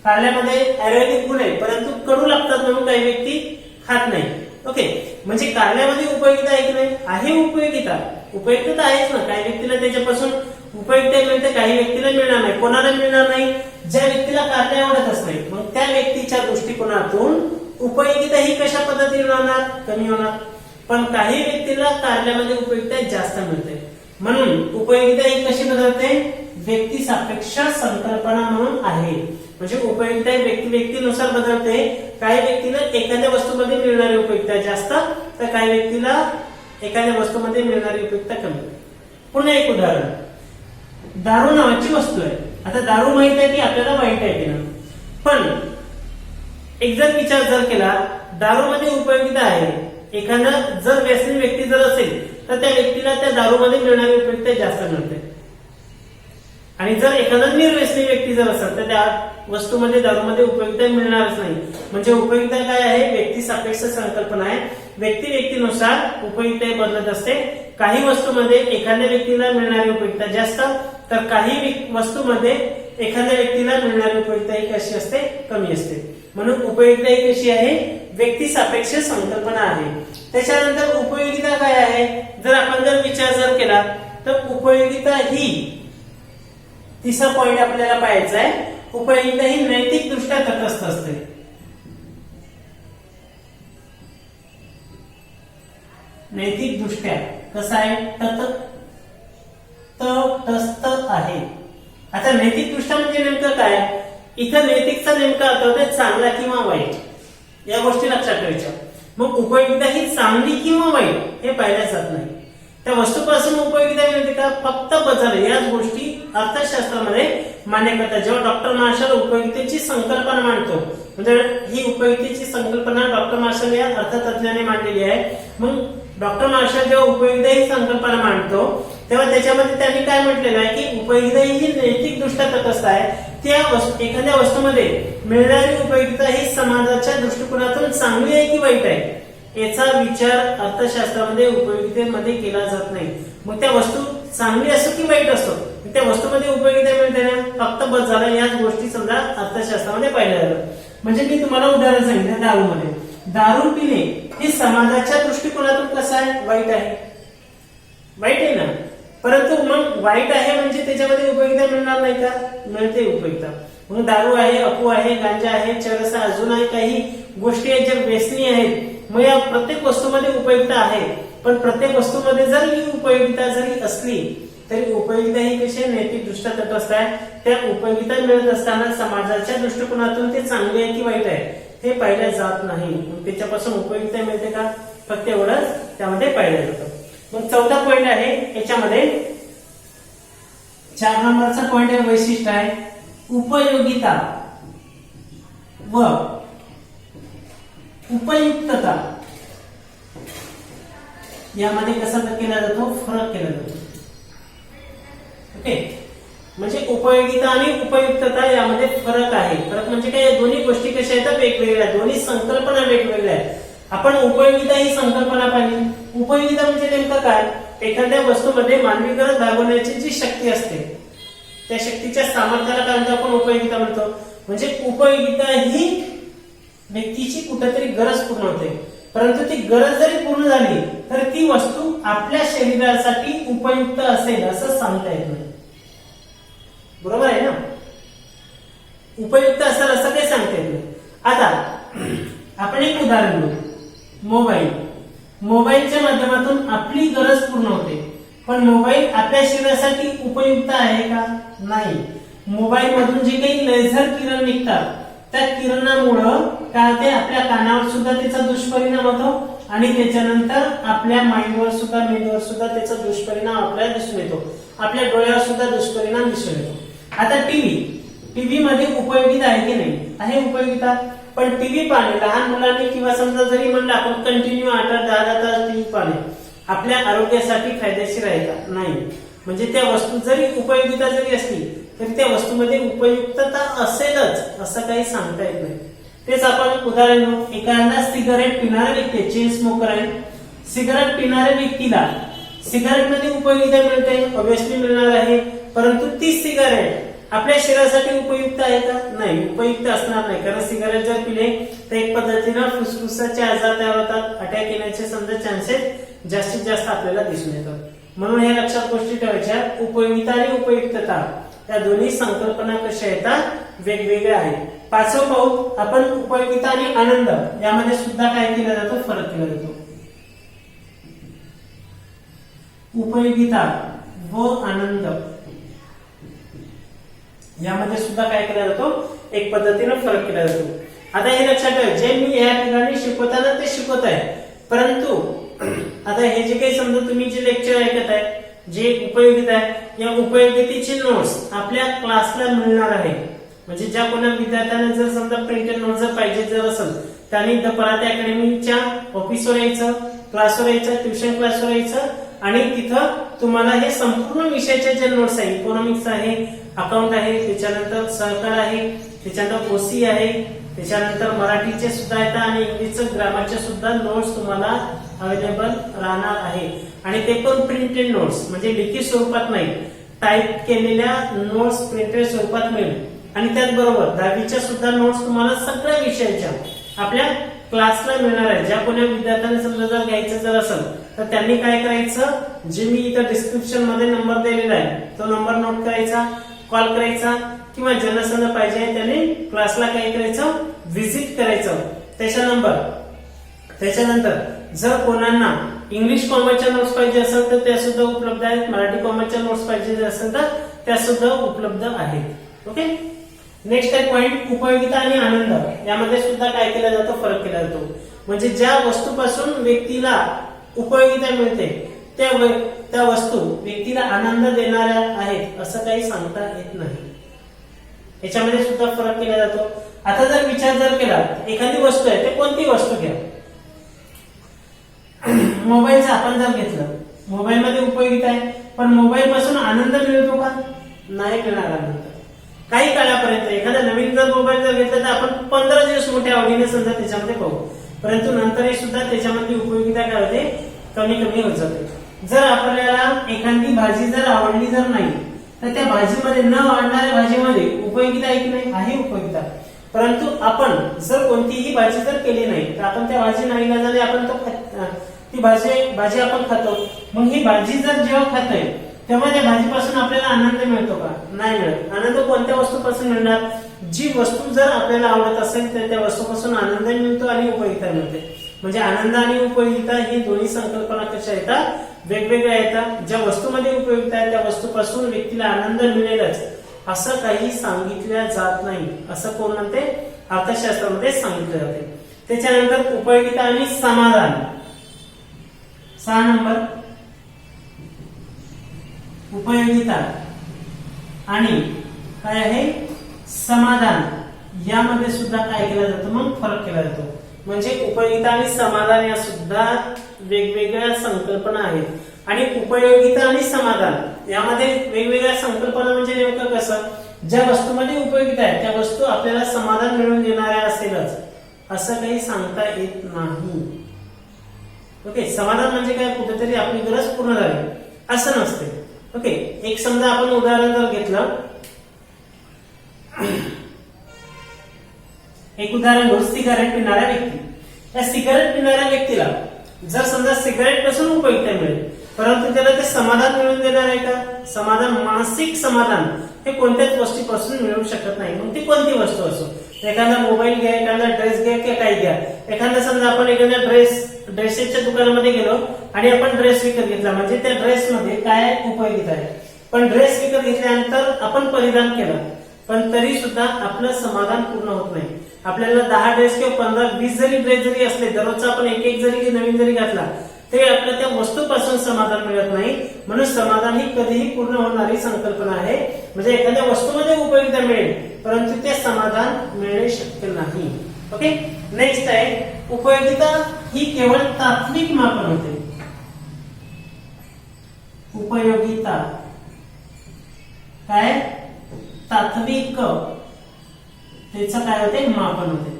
कारल्यामध्ये आयुर्वेदिक गुण आहे परंतु कडू लागतात म्हणून काही व्यक्ती खात नाही. ओके, म्हणजे कारल्यामध्ये उपयोगिता आहे की नाही, आहे उपयोगिता. उपयोगिता आहेच ना. काही व्यक्तीला त्याच्यापासून उपयोगिता मिळते, काही व्यक्तीला मिळणार नाही. कोणाला मिळणार नाही, ज्या व्यक्तीला कारले आवडतच नाही. मग त्या व्यक्तीच्या दृष्टिकोनातून उपयोगिता ही कशा पद्धतीने होणार, कमी होणार. पण काही व्यक्तीला कारल्यामध्ये उपयोगिता जास्त मिळते म्हणून उपयोगिता ही कशी बदलते, व्यक्ती सापेक्ष संकल्पना म्हणून आहे. म्हणजे उपयोगिता व्यक्ती व्यक्तीनुसार बदलते. काही व्यक्तीला एखाद्या वस्तूमध्ये मिळणारी उपयोगिता जास्त, तर काही व्यक्तीला एखाद्या वस्तूमध्ये मिळणारी उपयोगिता कमी. पुन्हा एक उदाहरण, दारू नावाची वस्तू आहे. आता दारू माहित आहे की आपल्याला वाईट आहे की नाही, पण एक जर विचार जर केला, दारूमध्ये उपयोगिता आहे. एखादा जर व्यसनी व्यक्ती जर असेल तर त्या व्यक्तीला त्या दारूमध्ये मिळणारी उपयोगिता जास्त मिळते. आणि जर एखादा निर्व्यसनी व्यक्ती जर असेल तर त्या वस्तूमध्ये दारूमध्ये उपयोगिता मिळणारच नाही. म्हणजे उपयोगिता काय आहे, व्यक्ती सापेक्ष संकल्पना आहे. व्यक्ती व्यक्तीनुसार उपयोगिता बदलत असते. काही वस्तूमध्ये एखाद्या व्यक्तीला मिळणारी उपयोगिता जास्त, तर काही वस्तूमध्ये एखाद्या व्यक्तीला मिळणारी उपयोगिता ही कशी असते, कमी असते. म्हणून उपयोगिता ही कशी आहे, व्यक्ती सापेक्ष संकल्पना आहे. त्याच्यानंतर उपयोगिता काय आहे, जर आपण जर विचार जर केला तर उपयोगिता ही तिसरा पॉइंट आपल्याला पाहायचा आहे. उपयोगिता ही नैतिक दृष्ट्या तटस्थ असते. नैतिक दृष्ट्या कसं आहे तटस्थ आहे. आता नैतिक दृष्ट्या म्हणजे नेमकं काय, इथं नैतिकचा नेमका अर्थ होता चांगला किंवा वाईट या गोष्टी लक्षात ठेवायच्या. मग उपयोगिता ही चांगली किंवा वाईट हे पाहिल्या जात नाही. त्या वस्तूपासून उपयोगिता मिळते का, फक्त बदल याच गोष्टी अर्थशास्त्रामध्ये मान्य करतात. जेव्हा डॉक्टर मार्शल उपयोगितेची संकल्पना मांडतो, म्हणजे ही उपयोगितेची संकल्पना डॉक्टर मार्शल या अर्थतज्ञाने मांडलेली आहे. मग डॉक्टर मार्शल जेव्हा उपयोगिता ही संकल्पना मांडतो तेव्हा त्याच्यामध्ये त्यांनी काय म्हटलेलं आहे की उपयोगिता ही नैतिक दृष्ट्या तटस्थ आहे. त्या एखाद्या वस्तूमध्ये मिळणारी उपयोगिता ही समाजाच्या दृष्टिकोनातून चांगली आहे की वाईट आहे याचा विचार अर्थशास्त्रामध्ये उपयोगितेमध्ये केला जात नाही. मग त्या वस्तू चांगली असो की वाईट असो, त्या वस्तूमध्ये उपयोगिता मिळते ना, फक्त बस झालं याच गोष्टी समजा अर्थशास्त्रामध्ये पाहिल्या जातात. म्हणजे मी तुम्हाला उदाहरण सांगितलं, दारूमध्ये दारू पिणे हे समाजाच्या दृष्टिकोनातून कसं आहे, वाईट आहे, वाईट आहे ना. परंतु मग वाईट आहे म्हणजे त्याच्यामध्ये उपयोगिता मिळणार नाही का, मिळते उपयोगिता. मग दारू आहे, अफू आहे, गांजा आहे, चरस आहे, अजून आहे काही गोष्टी आहेत ज्या व्यसनी आहेत. मग या प्रत्येक वस्तूमध्ये उपयोगिता आहे, पण प्रत्येक वस्तूमध्ये जर ही उपयोगिता जरी असली तरी उपयोगिता ही कशी नैतिक दृष्ट्या तटस्थ आहे. त्या उपयोगिता मिळत असताना समाजाच्या दृष्टिकोनातून ते चांगले आहे की वाईट आहे हे पाहिल्या जात नाही. त्याच्यापासून उपयोगिता मिळते का, फक्त एवढंच त्यामध्ये पाहिलं जातं. मग चौथा पॉइंट आहे याच्यामध्ये, 4 नंबरचा पॉइंट आहे वैशिष्ट्य आहे उपयोगिता व उपयुक्तता यामध्ये कसा केला जातो, फरक केला जातो. ओके, म्हणजे उपयोगिता आणि उपयुक्तता यामध्ये फरक आहे. फरक म्हणजे काय, दोन्ही गोष्टी कशा आहेत वेगवेगळ्या, दोन्ही संकल्पना वेगवेगळ्या आहेत. आपण उपयोगिता ही संकल्पना पाहिली. उपयोगिता म्हणजे नेमकं काय, एखाद्या वस्तूमध्ये मानवी गरज भागवण्याची जी शक्ती असते त्या शक्तीच्या सामर्थ्याला काय म्हणतो आपण, उपयोगिता म्हणतो. म्हणजे उपयोगिता ही व्यक्तीची कुठेतरी गरज पूर्ण होते, परंतु ती गरज जरी पूर्ण झाली तर ती वस्तू आपल्या शरीरासाठी उपयुक्त असेल असं सांगता येत नाही. बरोबर आहे ना, उपयुक्त असेल असं काही सांगता येत नाही. आता आपण एक उदाहरण घेऊ, मोबाईलच्या माध्यमातून आपली गरज पूर्ण होते, पण मोबाईल आपल्या शरीरासाठी उपयुक्त आहे का, नाही. मोबाईल मधून जे काही लेझर किरण निघतात त्या किरणामुळं काय होते, आपल्या कानावर सुद्धा त्याचा दुष्परिणाम होतो आणि त्याच्यानंतर आपल्या माइंडवर सुद्धा, मेंदूवर सुद्धा त्याचा दुष्परिणाम आपल्याला दिसून येतो, आपल्या डोळ्यावर सुद्धा दुष्परिणाम दिसून येतो. आता टीव्ही मध्ये उपयोगिता आहे की नाही, आहे उपयोगिता. पण टीव्ही पाहणे लहान मुलांनी किंवा समजा जरी म्हणलं आपण कंटिन्यू 8-10 तास टीव्ही पाहणे आपल्या आरोग्यासाठी फायदेशीर आहे का, नाही. म्हणजे त्या वस्तू जरी उपयोगिता जरी असली तरी त्या वस्तूमध्ये उपयुक्तता असेलच असं काही सांगता येत नाही. तेच आपण उदाहरण घेऊ, एखादा सिगारेट पिणारा व्यक्ती चेन स्मोकर आहे, सिगारेट पिणाऱ्या व्यक्तीला सिगारेटमध्ये उपयोगिता मिळते, ऑब्विसली मिळणार आहे. परंतु ती सिगारेट आपल्या शरीरासाठी उपयुक्त आहे का, नाही, उपयुक्त असणार नाही. कारण सिगारेट जर पिले तर एक पद्धतीनं फुफ्फुसाचे आजार तयार होतात, अटॅक येण्याचे समजा चान्सेस जास्तीत जास्त आपल्याला दिसून येतात. म्हणून हे लक्षात गोष्टी ठेवायच्या, उपयोगिता आणि उपयुक्तता या दोन्ही संकल्पना कशा येतात, वेगवेगळ्या आहेत. 5वं पाहू आपण, उपयोगिता आणि आनंद यामध्ये सुद्धा काय केला जातो, फरक केला जातो. उपयोगिता व आनंद यामध्ये सुद्धा काय केला जातो, एक पद्धतीने फरक केला जातो. आता हे लक्षात ठेवा, जे मी या ठिकाणी शिकवताना ते शिकवत आहे, परंतु आता हे जे काही समजा तुम्ही जे लेक्चर ऐकत आहे, जे उपयोगिता आहे, या उपयोगितेची नोट्स आपल्या क्लासला मिळणार आहे. म्हणजे ज्या कोणा विद्यार्थ्यांना जर समजा प्रिंटेड नोट्स जर पाहिजे जर असेल त्यांनी पराठे अकॅडमीच्या ऑफिसवर यायचं, क्लासवर यायचं, ट्युशन क्लासवर यायचं आणि तिथं तुम्हाला हे संपूर्ण विषयाच्या ज्या नोट्स आहे, इकॉनॉमिक्स आहे, अकाउंट आहे, त्याच्यानंतर सहकार आहे, त्याच्यानंतर ओसी आहे, त्याच्यानंतर मराठीचे सुद्धा येतात आणि इंग्लिशचं ग्रामरचे सुद्धा नोट्स तुम्हाला अवेलेबल राहणार आहे. आणि ते पण प्रिंटेड नोट्स, म्हणजे लिखित स्वरूपात नाही, टाईप केलेल्या नोट्स प्रिंटेड स्वरूपात मिळेल. आणि त्याचबरोबर 10वीच्या सुद्धा नोट्स तुम्हाला सगळ्या विषयाच्या आपल्या क्लासला मिळणार आहे. ज्या कोणा विद्यार्थ्यांना समजा जर घ्यायचं जर असेल तर त्यांनी काय करायचं, जे मी इथं डिस्क्रिप्शन मध्ये नंबर दिलेला आहे तो नंबर नोट करायचा, कॉल करायचा, किंवा ज्यांना समजा पाहिजे त्यांनी क्लासला काय करायचं, व्हिजिट करायचं. त्याच्यानंतर जर कोणाला इंग्लिश कॉमर्सच्या नोट्स पाहिजे असेल तर त्या सुद्धा उपलब्ध आहेत, मराठी कॉमर्सच्या नोट्स पाहिजे असेल तर त्या सुद्धा उपलब्ध आहेत. ओके. नेक्स्ट आहे पॉइंट उपयोगिता आणि आनंद. यामध्ये सुद्धा काय केला जातो, फरक केला जातो. म्हणजे ज्या वस्तूपासून व्यक्तीला उपयोगिता मिळते त्या वस्तू व्यक्तीला आनंद देणाऱ्या आहेत असं काही सांगता येत नाही. याच्यामध्ये सुद्धा फरक केला जातो. आता जर विचार जर केला एखादी वस्तू आहे ते कोणती वस्तू घ्या, मोबाईलचा आपण जर घेतलं, मोबाईल मध्ये उपयोगिता आहे पण मोबाईल पासून आनंद मिळतो का, नाही मिळणार आनंद. काही काळापर्यंत एखादा नवीन जर मोबाईल जर घेतला तर आपण 15 दिवस मोठ्या आवडीने समजा त्याच्यामध्ये पाहू, परंतु नंतरही सुद्धा त्याच्यामध्ये उपयोगिता काय होते, कमी कमी होत जाते. जर आपल्याला एखादी भाजी जर आवडली जर नाही तर त्या भाजीमध्ये न आवडणाऱ्या भाजीमध्ये उपयोगिता आहे की नाही, आहे उपयोगिता. परंतु आपण जर कोणतीही भाजी जर केली नाही तर आपण त्या भाजी नाही झाली आपण ती भाजी आपण खातो. मग ही भाजी जर जेव्हा खातोय तेव्हा त्या भाजीपासून आपल्याला आनंद मिळतो का, नाही मिळत. आनंद कोणत्या वस्तूपासून मिळणार, जी वस्तू जर आपल्याला आवडत असेल तर त्या वस्तूपासून आनंद मिळतो आणि उपयोगिता मिळते. म्हणजे आनंद आणि उपयोगिता ही दोन्ही संकल्पना कशा येतात, वेगवेगळ्या येतात. ज्या वस्तूमध्ये उपयोगिता आहे त्या वस्तूपासून व्यक्तीला आनंद मिळेलच असं काही सांगितल्या जात नाही, असं कोण म्हणते, अर्थशास्त्रामध्ये सांगितले जाते. त्याच्यानंतर उपयोगिता आणि समाधान. 6 नंबर उपयोगिता आणि काय आहे, समाधान. यामध्ये सुद्धा काय केलं जातं, मग फरक केला जातो. म्हणजे उपयोगिता आणि समाधान या सुद्धा वेगवेगळ्या संकल्पना आहेत. आणि उपयोगिता आणि समाधान यामध्ये वेगवेगळ्या संकल्पना म्हणजे नेमकं कसं, ज्या वस्तूमध्ये उपयोगिता आहे त्या वस्तू आपल्याला समाधान मिळवून देणाऱ्या असेलच असं काही सांगता येत नाही. ओके. समाधान म्हणजे काय, कुठेतरी आपली गरज पूर्ण झाली असं नसते. ओके. एक समजा आपण उदाहरण जर घेतलं, एक उदाहरण घेऊ, सिगारेट पिणाऱ्या व्यक्ती. या सिगारेट पिणाऱ्या व्यक्तीला जर समजा सिगारेट पासून उपयोगिता मिळेल परंतु त्याला ते समाधान मिळवून देणार आहे का, समाधान, मानसिक समाधान हे कोणत्याच वस्तूपासून मिळवू शकत नाही. मग ती कोणती वस्तू असो, एखादा मोबाईल घ्या, एखादा ड्रेस घ्या किंवा काही घ्या. एखादा समजा आपण एखाद्या ड्रेसेसच्या दुकानामध्ये गेलो आणि आपण ड्रेस विकत घेतला, म्हणजे त्या ड्रेसमध्ये काय उपयोगिता आहे. पण ड्रेस विकत घेतल्यानंतर आपण परिधान केला पण तरी सुद्धा आपलं समाधान पूर्ण होत नाही. आपल्याला 10 ड्रेस किंवा 15-20 जरी ड्रेस जरी असले, दररोजचा आपण एक जरी नवीन जरी घातला तरी आपल्याला त्या वस्तूपासून समाधान मिळत नाही. म्हणून समाधान ही कधीही पूर्ण होणारी संकल्पना आहे. म्हणजे एखाद्या वस्तूमध्ये उपयोगिता मिळेल परंतु ते समाधान मिळणे शक्य नाही. ओके. नेक्स्ट आहे उपयोगिता ही केवळ तात्विक मापन होते. उपयोगिता काय, तात्विक, त्याचं काय होते, मापन होते.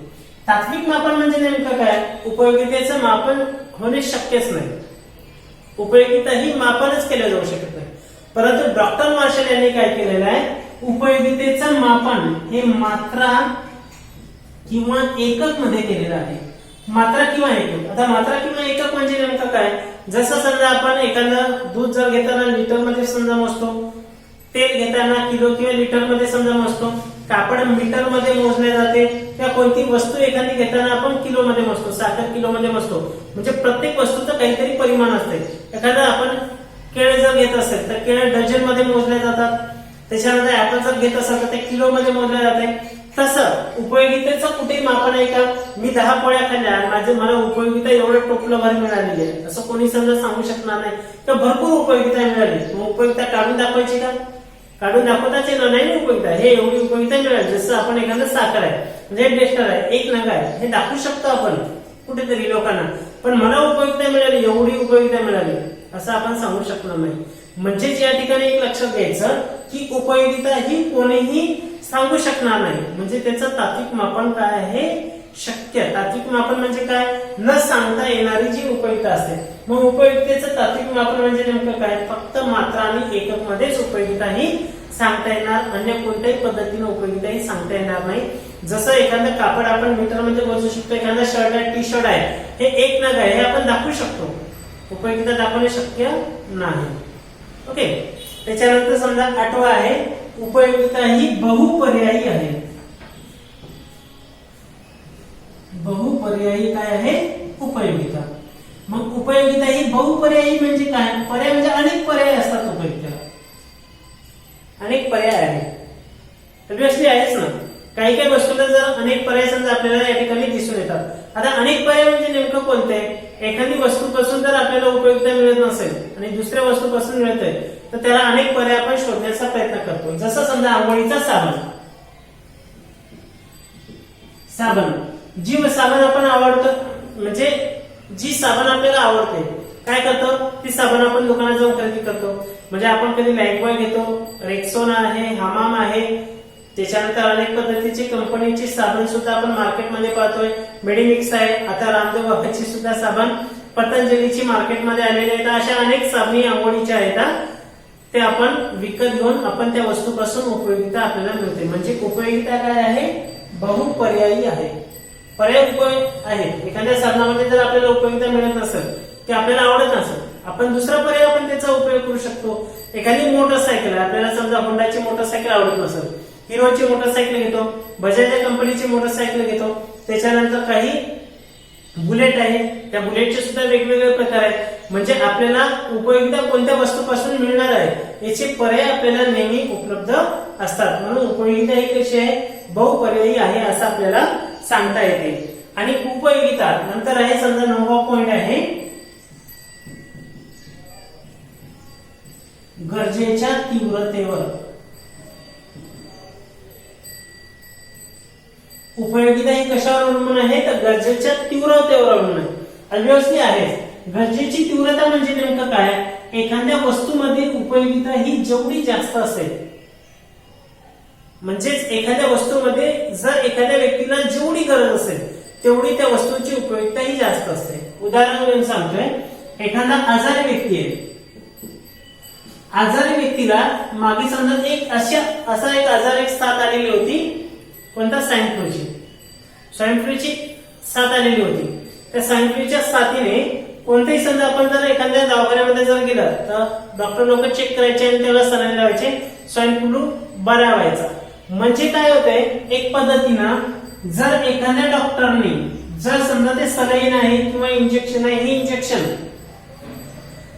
तात्विक मापन म्हणजे नेमकं काय, उपयोगितेचं मापन होणे शक्यच नाही. उपयोगिता ही मापनच केलं जाऊ शकत नाही. परंतु डॉक्टर मार्शल यांनी काय केलेलं आहे, उपयोगितेचं मापन हे मात्रा किंवा एकक मध्ये केलेलं आहे. मात्रा किंवा एकक. आता मात्रा किंवा एकक म्हणजे नेमकं काय, जसं समजा आपण एखादं दूध जर घेताना लिटर मध्ये समजा मोजतो, तेल घेताना किलो किंवा लिटर मध्ये समजा मोजतो, कापड मीटर मध्ये मोजले जाते, किंवा कोणती वस्तू एखादी घेताना आपण किलो मध्ये मोजतो, साखर किलो मध्ये मोजतो. म्हणजे प्रत्येक वस्तूचं काहीतरी परिमाण असते. एखादा आपण केळे जर घेत असेल तर केळे डझन मध्ये मोजले जातात. त्याच्यानंतर ऍपल जर घेत असेल तर ते किलो मध्ये मोजले जाते. तसं उपयोगितेचं कुठेही मापन आहे का, मी 10 पोळ्या खाल्ल्या आणि मला उपयोगिता एवढं टोपलं भर मिळालेली आहे असं कोणी समजा सांगू शकणार नाही. तर भरपूर उपयोगिता मिळाली, मग उपयोगिता काढून दाखवायची का, काढून दाखवताच येणार नाही. उपयोगिता हे एवढी उपयोगिता मिळाली. जसं आपण एखादं साखर आहे म्हणजे टेस्टर आहे, 1 नग आहे, हे दाखवू शकतो आपण कुठेतरी लोकांना, पण मला उपयोगिता मिळाली, एवढी उपयोगिता मिळाली असं आपण सांगू शकणार नाही. म्हणजेच या ठिकाणी एक लक्षात घ्यायचं की उपयोगिता ही कोणीही सांगू शकणार नाही. म्हणजे त्याचं तात्विक मापन काय आहे, शक्य. तात्विक मापन म्हणजे काय, न सांगता येणारी जी उपयोगिता असते. मग उपयोगितेचं तात्विक मापन म्हणजे नेमकं काय, फक्त मात्रा आणि एकक मध्येच उपयोगिता ही सांगता येणार, अन्य कोणत्याही पद्धतीने उपयोगिता ही सांगता येणार नाही. जसं एखादं कापड आपण मीटर मध्ये मोजू शकतो, एखादा शर्ट आहे, टी शर्ट आहे, हे 1 नग आहे, हे आपण दाखवू शकतो. उपयोगिता दाखवणे शक्य नाही. ओके. त्याच्यानंतर समजा 8वा आहे उपयोगिता ही बहुपर्यायी आहे. बहुपर्यायी काय आहे, उपयोगिता. मग उपयोगिता ही बहुपर्यायी म्हणजे काय? पर्याय म्हणजे अनेक पर्याय असतात उपयोगितेला, अनेक पर्याय आहेत. ऑब्वियसली आहेच ना. काही काही वस्तूला जर अनेक पर्याय समजा आपल्याला या ठिकाणी दिसून येतात. आता अनेक पर्याय म्हणजे नेमकं कोणते? एखादी वस्तूपासून जर आपल्याला उपयोगिता मिळत नसेल आणि दुसऱ्या वस्तूपासून मिळते तर त्याला अनेक पर्याय आपण शोधण्याचा प्रयत्न करतो. जसं समजा आंघोळीचा साबण, जी साबण आपण आवडतं म्हणजे जी साबण आपल्याला आवडते, काय करतो? ती साबण आपण दुकानात जाऊन खरेदी करतो. म्हणजे आपण कधी लाईफबॉय घेतो, रेक्सोना आहे, हमाम आहे, त्याच्यानंतर अनेक पद्धतीची कंपनीची साबण सुद्धा आपण मार्केटमध्ये पाहतोय. मेडिमिक्स आहे, आता रामदेव बाबाची सुद्धा साबण, पतंजलीची मार्केटमध्ये आलेली आहेत. अशा अनेक साबणी आंघोळीच्या आहेत. ते आपण विकत घेऊन आपण त्या वस्तूपासून उपयोगिता आपल्याला मिळते. म्हणजे उपयोगिता काय आहे? बहुपर्यायी आहे. पर्याय उपयोग आहे. एखाद्या साधनामध्ये जर आपल्याला उपयोगिता मिळत नसेल, ते आपल्याला आवडत नसेल, आपण दुसरा पर्याय आपण त्याचा उपयोग करू शकतो. एखादी मोटरसायकल आहे, आपल्याला समजा होंडाची मोटरसायकल आवडत नसेल, हिरोची मोटरसायकल घेतो, बजाजच्या कंपनीची मोटरसायकल घेतो. त्याच्यानंतर काही बुलेट आहे, त्या बुलेटचे सुद्धा वेगवेगळे प्रकार आहेत. म्हणजे आपल्याला उपयोगिता कोणत्या वस्तूपासून मिळणार आहे याचे पर्याय आपल्याला नेहमी उपलब्ध असतात. म्हणून उपयोगिता ही कशी आहे? बहुपर्यायी आहे असं आपल्याला सांगता येते. आणि उपयोगिता नंतर आहे समजा 9वा पॉइंट आहे गरजेच्या तीव्रतेवर. उपयोगिता ही कशावर अवलंबून आहे? तर गरजेच्या तीव्रतेवर अवलंबून आहे. ऑब्वियसली आहे. गरजेची तीव्रता म्हणजे नेमकं काय? एखाद्या वस्तूमध्ये उपयोगिता ही जेवढी जास्त असेल, म्हणजेच एखाद्या वस्तूमध्ये जर एखाद्या व्यक्तीला जेवढी गरज असेल तेवढी त्या वस्तूची उपयोगिता ही जास्त असते. उदाहरण म्हणून सांगतोय, एखादा आजारी व्यक्ती आहे, आजारी व्यक्तीला मागे समजा असा एक आजार एक साथ आलेली होती. कोणता? स्वाईन फ्लूची साथ आलेली होती. त्या स्वाईन फ्लूच्या साथीने कोणतेही समजा आपण जर एखाद्या दवाखान्यामध्ये जर गेलं तर डॉक्टर लोक चेक करायचे आणि त्याला सलाईन लावायचे, स्वाईन फ्लू बरा व्हायचा. म्हणजे काय होतंय? एक पद्धतीनं जर एखाद्या डॉक्टरने जर समजा ते सलाईन आहे किंवा इंजेक्शन आहे, हे इंजेक्शन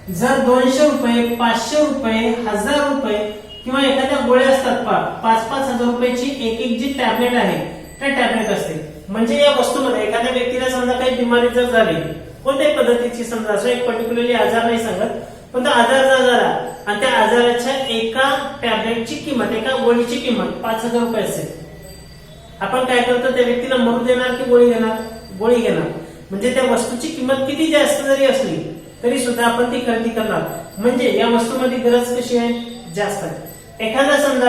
जर 200 रुपये, 500 रुपये, 1000 रुपये किंवा एखाद्या गोळ्या असतात 5-5 हजार रुपयाची एक जी टॅबलेट आहे त्या टॅबलेट असते. म्हणजे या वस्तूमध्ये एखाद्या व्यक्तीला समजा काही बिमारी जर झाली, कोणत्याही पद्धतीची समजा असं एक पर्टिक्युलरली आजार नाही सांगत, पण तो आजार जर झाला आणि त्या आजाराच्या एका टॅबलेटची किंमत, एका गोळीची किंमत 5000 रुपये असेल, आपण काय करतो? त्या व्यक्तीला मरू देणार की गोळी घेणार? गोळी घेणार. म्हणजे त्या वस्तूची किंमत किती जास्त जरी असली तरी सुद्धा आपण ती खरेदी करणार. म्हणजे या वस्तूमध्ये गरज कशी आहे? जास्त आहे. एखादा समजा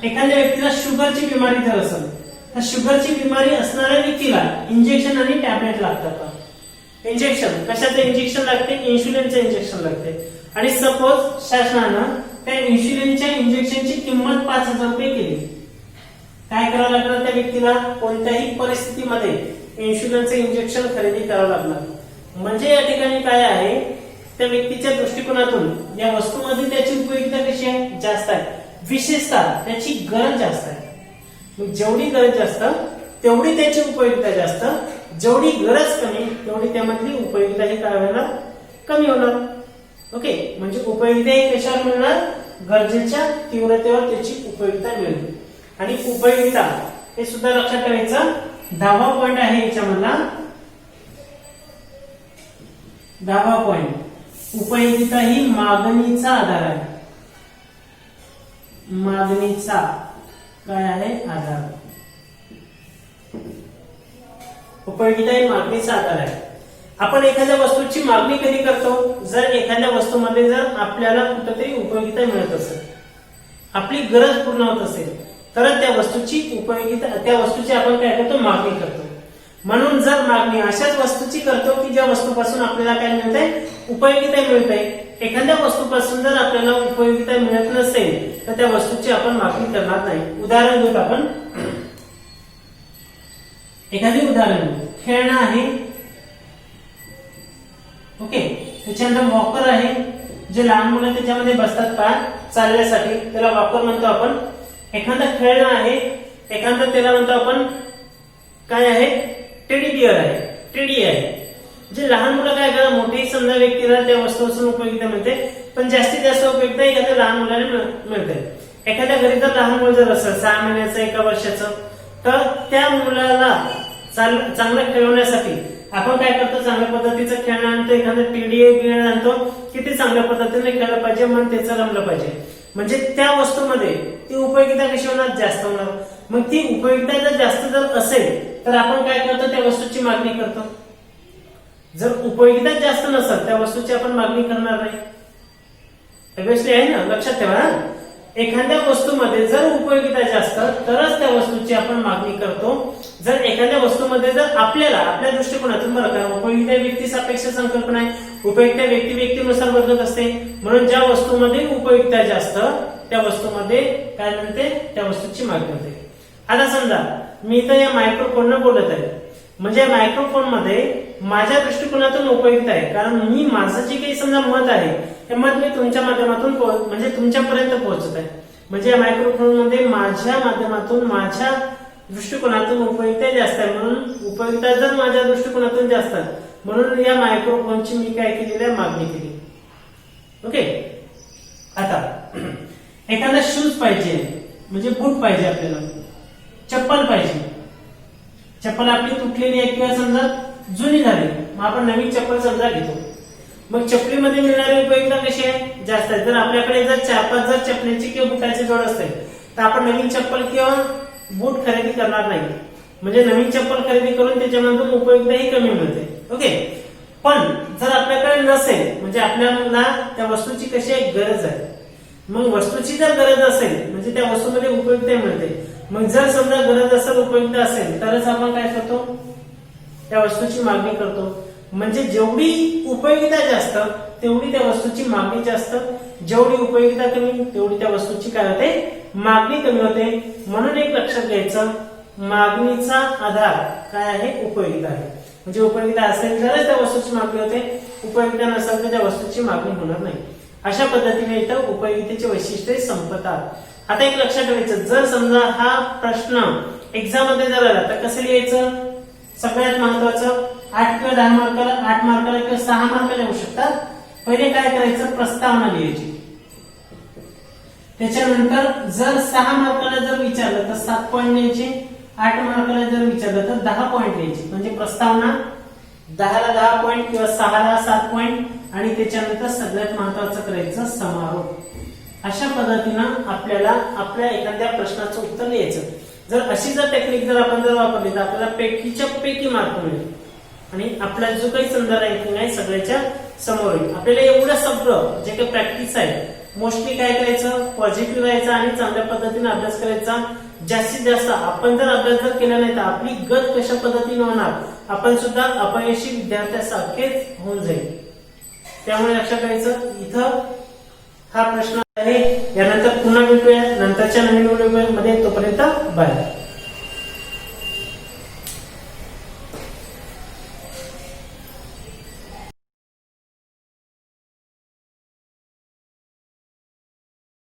एखाद्या व्यक्तीला शुगरची बिमारी जर असेल तर शुगरची बिमारी असणाऱ्या व्यक्तीला इंजेक्शन आणि टॅबलेट लागतात. इंजेक्शन कशाचं इंजेक्शन लागते? इन्शुलिनचं इंजेक्शन लागते. आणि सपोज शासनानं त्या इन्शुलिनच्या इंजेक्शनची किंमत 5000 रुपये केली, काय करावं लागणार त्या व्यक्तीला? कोणत्याही परिस्थितीमध्ये इन्शुलिनचं इंजेक्शन खरेदी करावं लागणार. म्हणजे या ठिकाणी काय आहे? त्या व्यक्तीच्या दृष्टिकोनातून या वस्तूमध्ये त्याची उपयोगिता कशी आहे? जास्त आहे. विशेषतः त्याची गरज जास्त आहे. जेवढी गरज जास्त तेवढी त्याची उपयोगिता जास्त, जेवढी गरज कमी तेवढी त्यामधली उपयोगिता ही काय होणार? कमी होणार. ओके, म्हणजे उपयोगिता ही कशावर मिळणार? गरजेच्या तीव्रतेवर त्याची उपयोगिता मिळेल. आणि उपयोगिता हे सुद्धा लक्षात ठेवायचं. 10वा पॉइंट आहे याच्यामधला. 10वा पॉइंट, उपयोगिता ही मागणीचा आधार आहे. मागणीचा काय आहे? आधार. उपयोगिता ही मागणीचा आधार आहे. आपण एखाद्या वस्तूची मागणी कधी करतो? जर एखाद्या वस्तूमध्ये जर आपल्याला कुठेतरी उपयोगिता मिळत असेल, आपली गरज पूर्ण होत असेल, तर त्या वस्तूची उपयोगिता, त्या वस्तूची आपण काय करतो? मागणी करतो. म्हणून जर मागणी अशाच वस्तूची करतो की ज्या वस्तूपासून आपल्याला काय मिळतंय? उपयोगिता मिळते. एखाद्या वस्तूपासून जर आपल्याला उपयोगिता मिळत नसेल तर त्या वस्तूची आपण मागणी करणार नाही. उदाहरण घेऊ आपण. एखादी उदाहरण, खेळणं आहे, ओके, त्याच्यानंतर वॉकर आहे, जे लहान मुलं त्याच्यामध्ये बसतात चालण्यासाठी, त्याला वॉकर म्हणतो आपण. एखादा खेळणं आहे, एखादा त्याला म्हणतो आपण काय आहे? टेडी बिअर आहे, टेडी आहे. म्हणजे लहान मुलं काय करतात, मोठी समजा व्यक्तीला त्या वस्तूपासून उपयोगिता मिळते, पण जास्तीत जास्त उपयोगिता एखाद्या लहान मुलाला मिळते. एखाद्या घरी जर लहान मुल जर असेल 6 महिन्याचं 1 वर्षाचं, तर त्या मुलाला चांगलं खेळवण्यासाठी आपण काय करतो, चांगल्या पद्धतीचं खेळणं आणतो, एखादं टीडी बिळ आणतो, किती चांगल्या पद्धतीने खेळलं पाहिजे, मन त्याचं रमलं पाहिजे. म्हणजे त्या वस्तूमध्ये ती उपयोगिता कशी होणार, जास्त होणार. मग ती उपयोगिता जर जास्त जर असेल तर आपण काय करतो, त्या वस्तूची मागणी करतो. जर उपयोगिता जास्त नसेल त्या वस्तूची आपण मागणी करणार नाही. ऑब्व्हियसली आहे ना, लक्षात ठेवा. एखाद्या वस्तूमध्ये जर उपयोगिता जास्त तरच त्या वस्तूची आपण मागणी करतो. जर एखाद्या वस्तूमध्ये जर आपल्याला आपल्या दृष्टिकोनातून, बरं का, उपयोगिता व्यक्ती सापेक्ष संकल्पना आहे, उपयोगिता व्यक्तीनुसार बदलत असते. म्हणून ज्या वस्तूमध्ये उपयोगिता जास्त त्या वस्तूमध्ये काय म्हणते, त्या वस्तूची मागणी होते. आता समजा मी इथं या मायक्रोफोननं बोलत आहे, म्हणजे मायक्रोफोन मध्ये माझ्या दृष्टिकोनातून उपयोगिता आहे, कारण मी माझं जे काही समजा मत आहे हे मत मी तुमच्या माध्यमातून म्हणजे तुमच्यापर्यंत पोहोचत आहे. म्हणजे या मायक्रोफोन मध्ये माझ्या माध्यमातून माझ्या दृष्टिकोनातून उपयोगिता जास्त आहे, म्हणून उपयोगिता जर माझ्या दृष्टिकोनातून जास्त आहे म्हणून या मायक्रोफोनची मी काय केलेली आहे, मागणी केली. ओके. आता एखादा शूज पाहिजे, म्हणजे बूट पाहिजे आपल्याला, चप्पल पाहिजे. चप्पल आपली तुटलेली आहे किंवा समजा जुनी झाली, मग आपण नवीन चप्पल समजा घेतो. मग चपलीमध्ये मिळणारी उपयोगिता कशी आहे, जास्त आहे. जर आपल्याकडे जर 4-5 जर चपलीची किंवा बुटाची जोड असते तर आपण नवीन चप्पल किंवा बूट खरेदी करणार नाही. म्हणजे नवीन चप्पल खरेदी करून त्याच्यामधून उपयोगिताही कमी मिळते. ओके. पण जर आपल्याकडे नसेल, म्हणजे आपल्याला त्या वस्तूची कशी आहे, गरज आहे. मग वस्तूची जर गरज असेल म्हणजे त्या वस्तूमध्ये उपयोगिता मिळते. मग जर समजा गरज असेल, उपयोगिता असेल, तरच आपण काय करतो, त्या वस्तूची मागणी करतो. म्हणजे जेवढी उपयोगिता जास्त तेवढी त्या वस्तूची मागणी जास्त, जेवढी उपयोगिता कमी तेवढी त्या वस्तूची काय होते, मागणी कमी होते. म्हणून एक लक्षात घ्यायचं, मागणीचा आधार काय आहे, उपयोगिता आहे. म्हणजे उपयोगिता असेल तरच त्या वस्तूची मागणी होते, उपयोगिता नसेल तर त्या वस्तूची मागणी होणार नाही. अशा पद्धतीने इथं उपयोगितेचे वैशिष्ट्ये संपतात. आता एक लक्षात ठेवायचं, जर समजा हा प्रश्न एक्झाम मध्ये जर आला तर कसं लिहायचं, सगळ्यात महत्वाचं 8 किंवा 10 मार्काला, 8 मार्काला किंवा 6 मार्काला येऊ शकतात. पहिले काय करायचं, प्रस्तावना लिहायची. त्याच्यानंतर जर 6 मार्काला जर विचारलं तर 7 पॉईंट लिहायचे, 8 मार्काला जर विचारलं तर 10 पॉईंट लिहायचे. म्हणजे प्रस्तावना 10ला 10 पॉईंट किंवा 6ला 7 पॉईंट आणि त्याच्यानंतर सगळ्यात महत्वाचं करायचं समारोप. अशा पद्धतीनं आपल्याला आपल्या एखाद्या प्रश्नाचं उत्तर लिहायचं. जर अशी जर टेक्निक जर आपण जर वापरली तर आपल्याला पैकीच्या पैकी मार्क मिळेल आणि आपला जो काही समजा रँकिंग आहे सगळ्याच्या समोर येईल. आपल्याला एवढं सगळं जे काही प्रॅक्टिस आहे मोस्टली काय करायचं, पॉझिटिव्ह राहायचं आणि चांगल्या पद्धतीने अभ्यास करायचा. जास्तीत जास्त आपण जर अभ्यास जर केला नाही तर आपली गत कशा पद्धतीने होणार, आपण सुद्धा अपयशी विद्यार्थ्यासारखेच होऊन जाईल. त्यामुळे लक्षात घ्यायचं, इथं हा प्रश्न आहे. यानंतर पुन्हा भेटूया नंतरच्या नवीन व्हिडिओ मध्ये. तोपर्यंत बाय.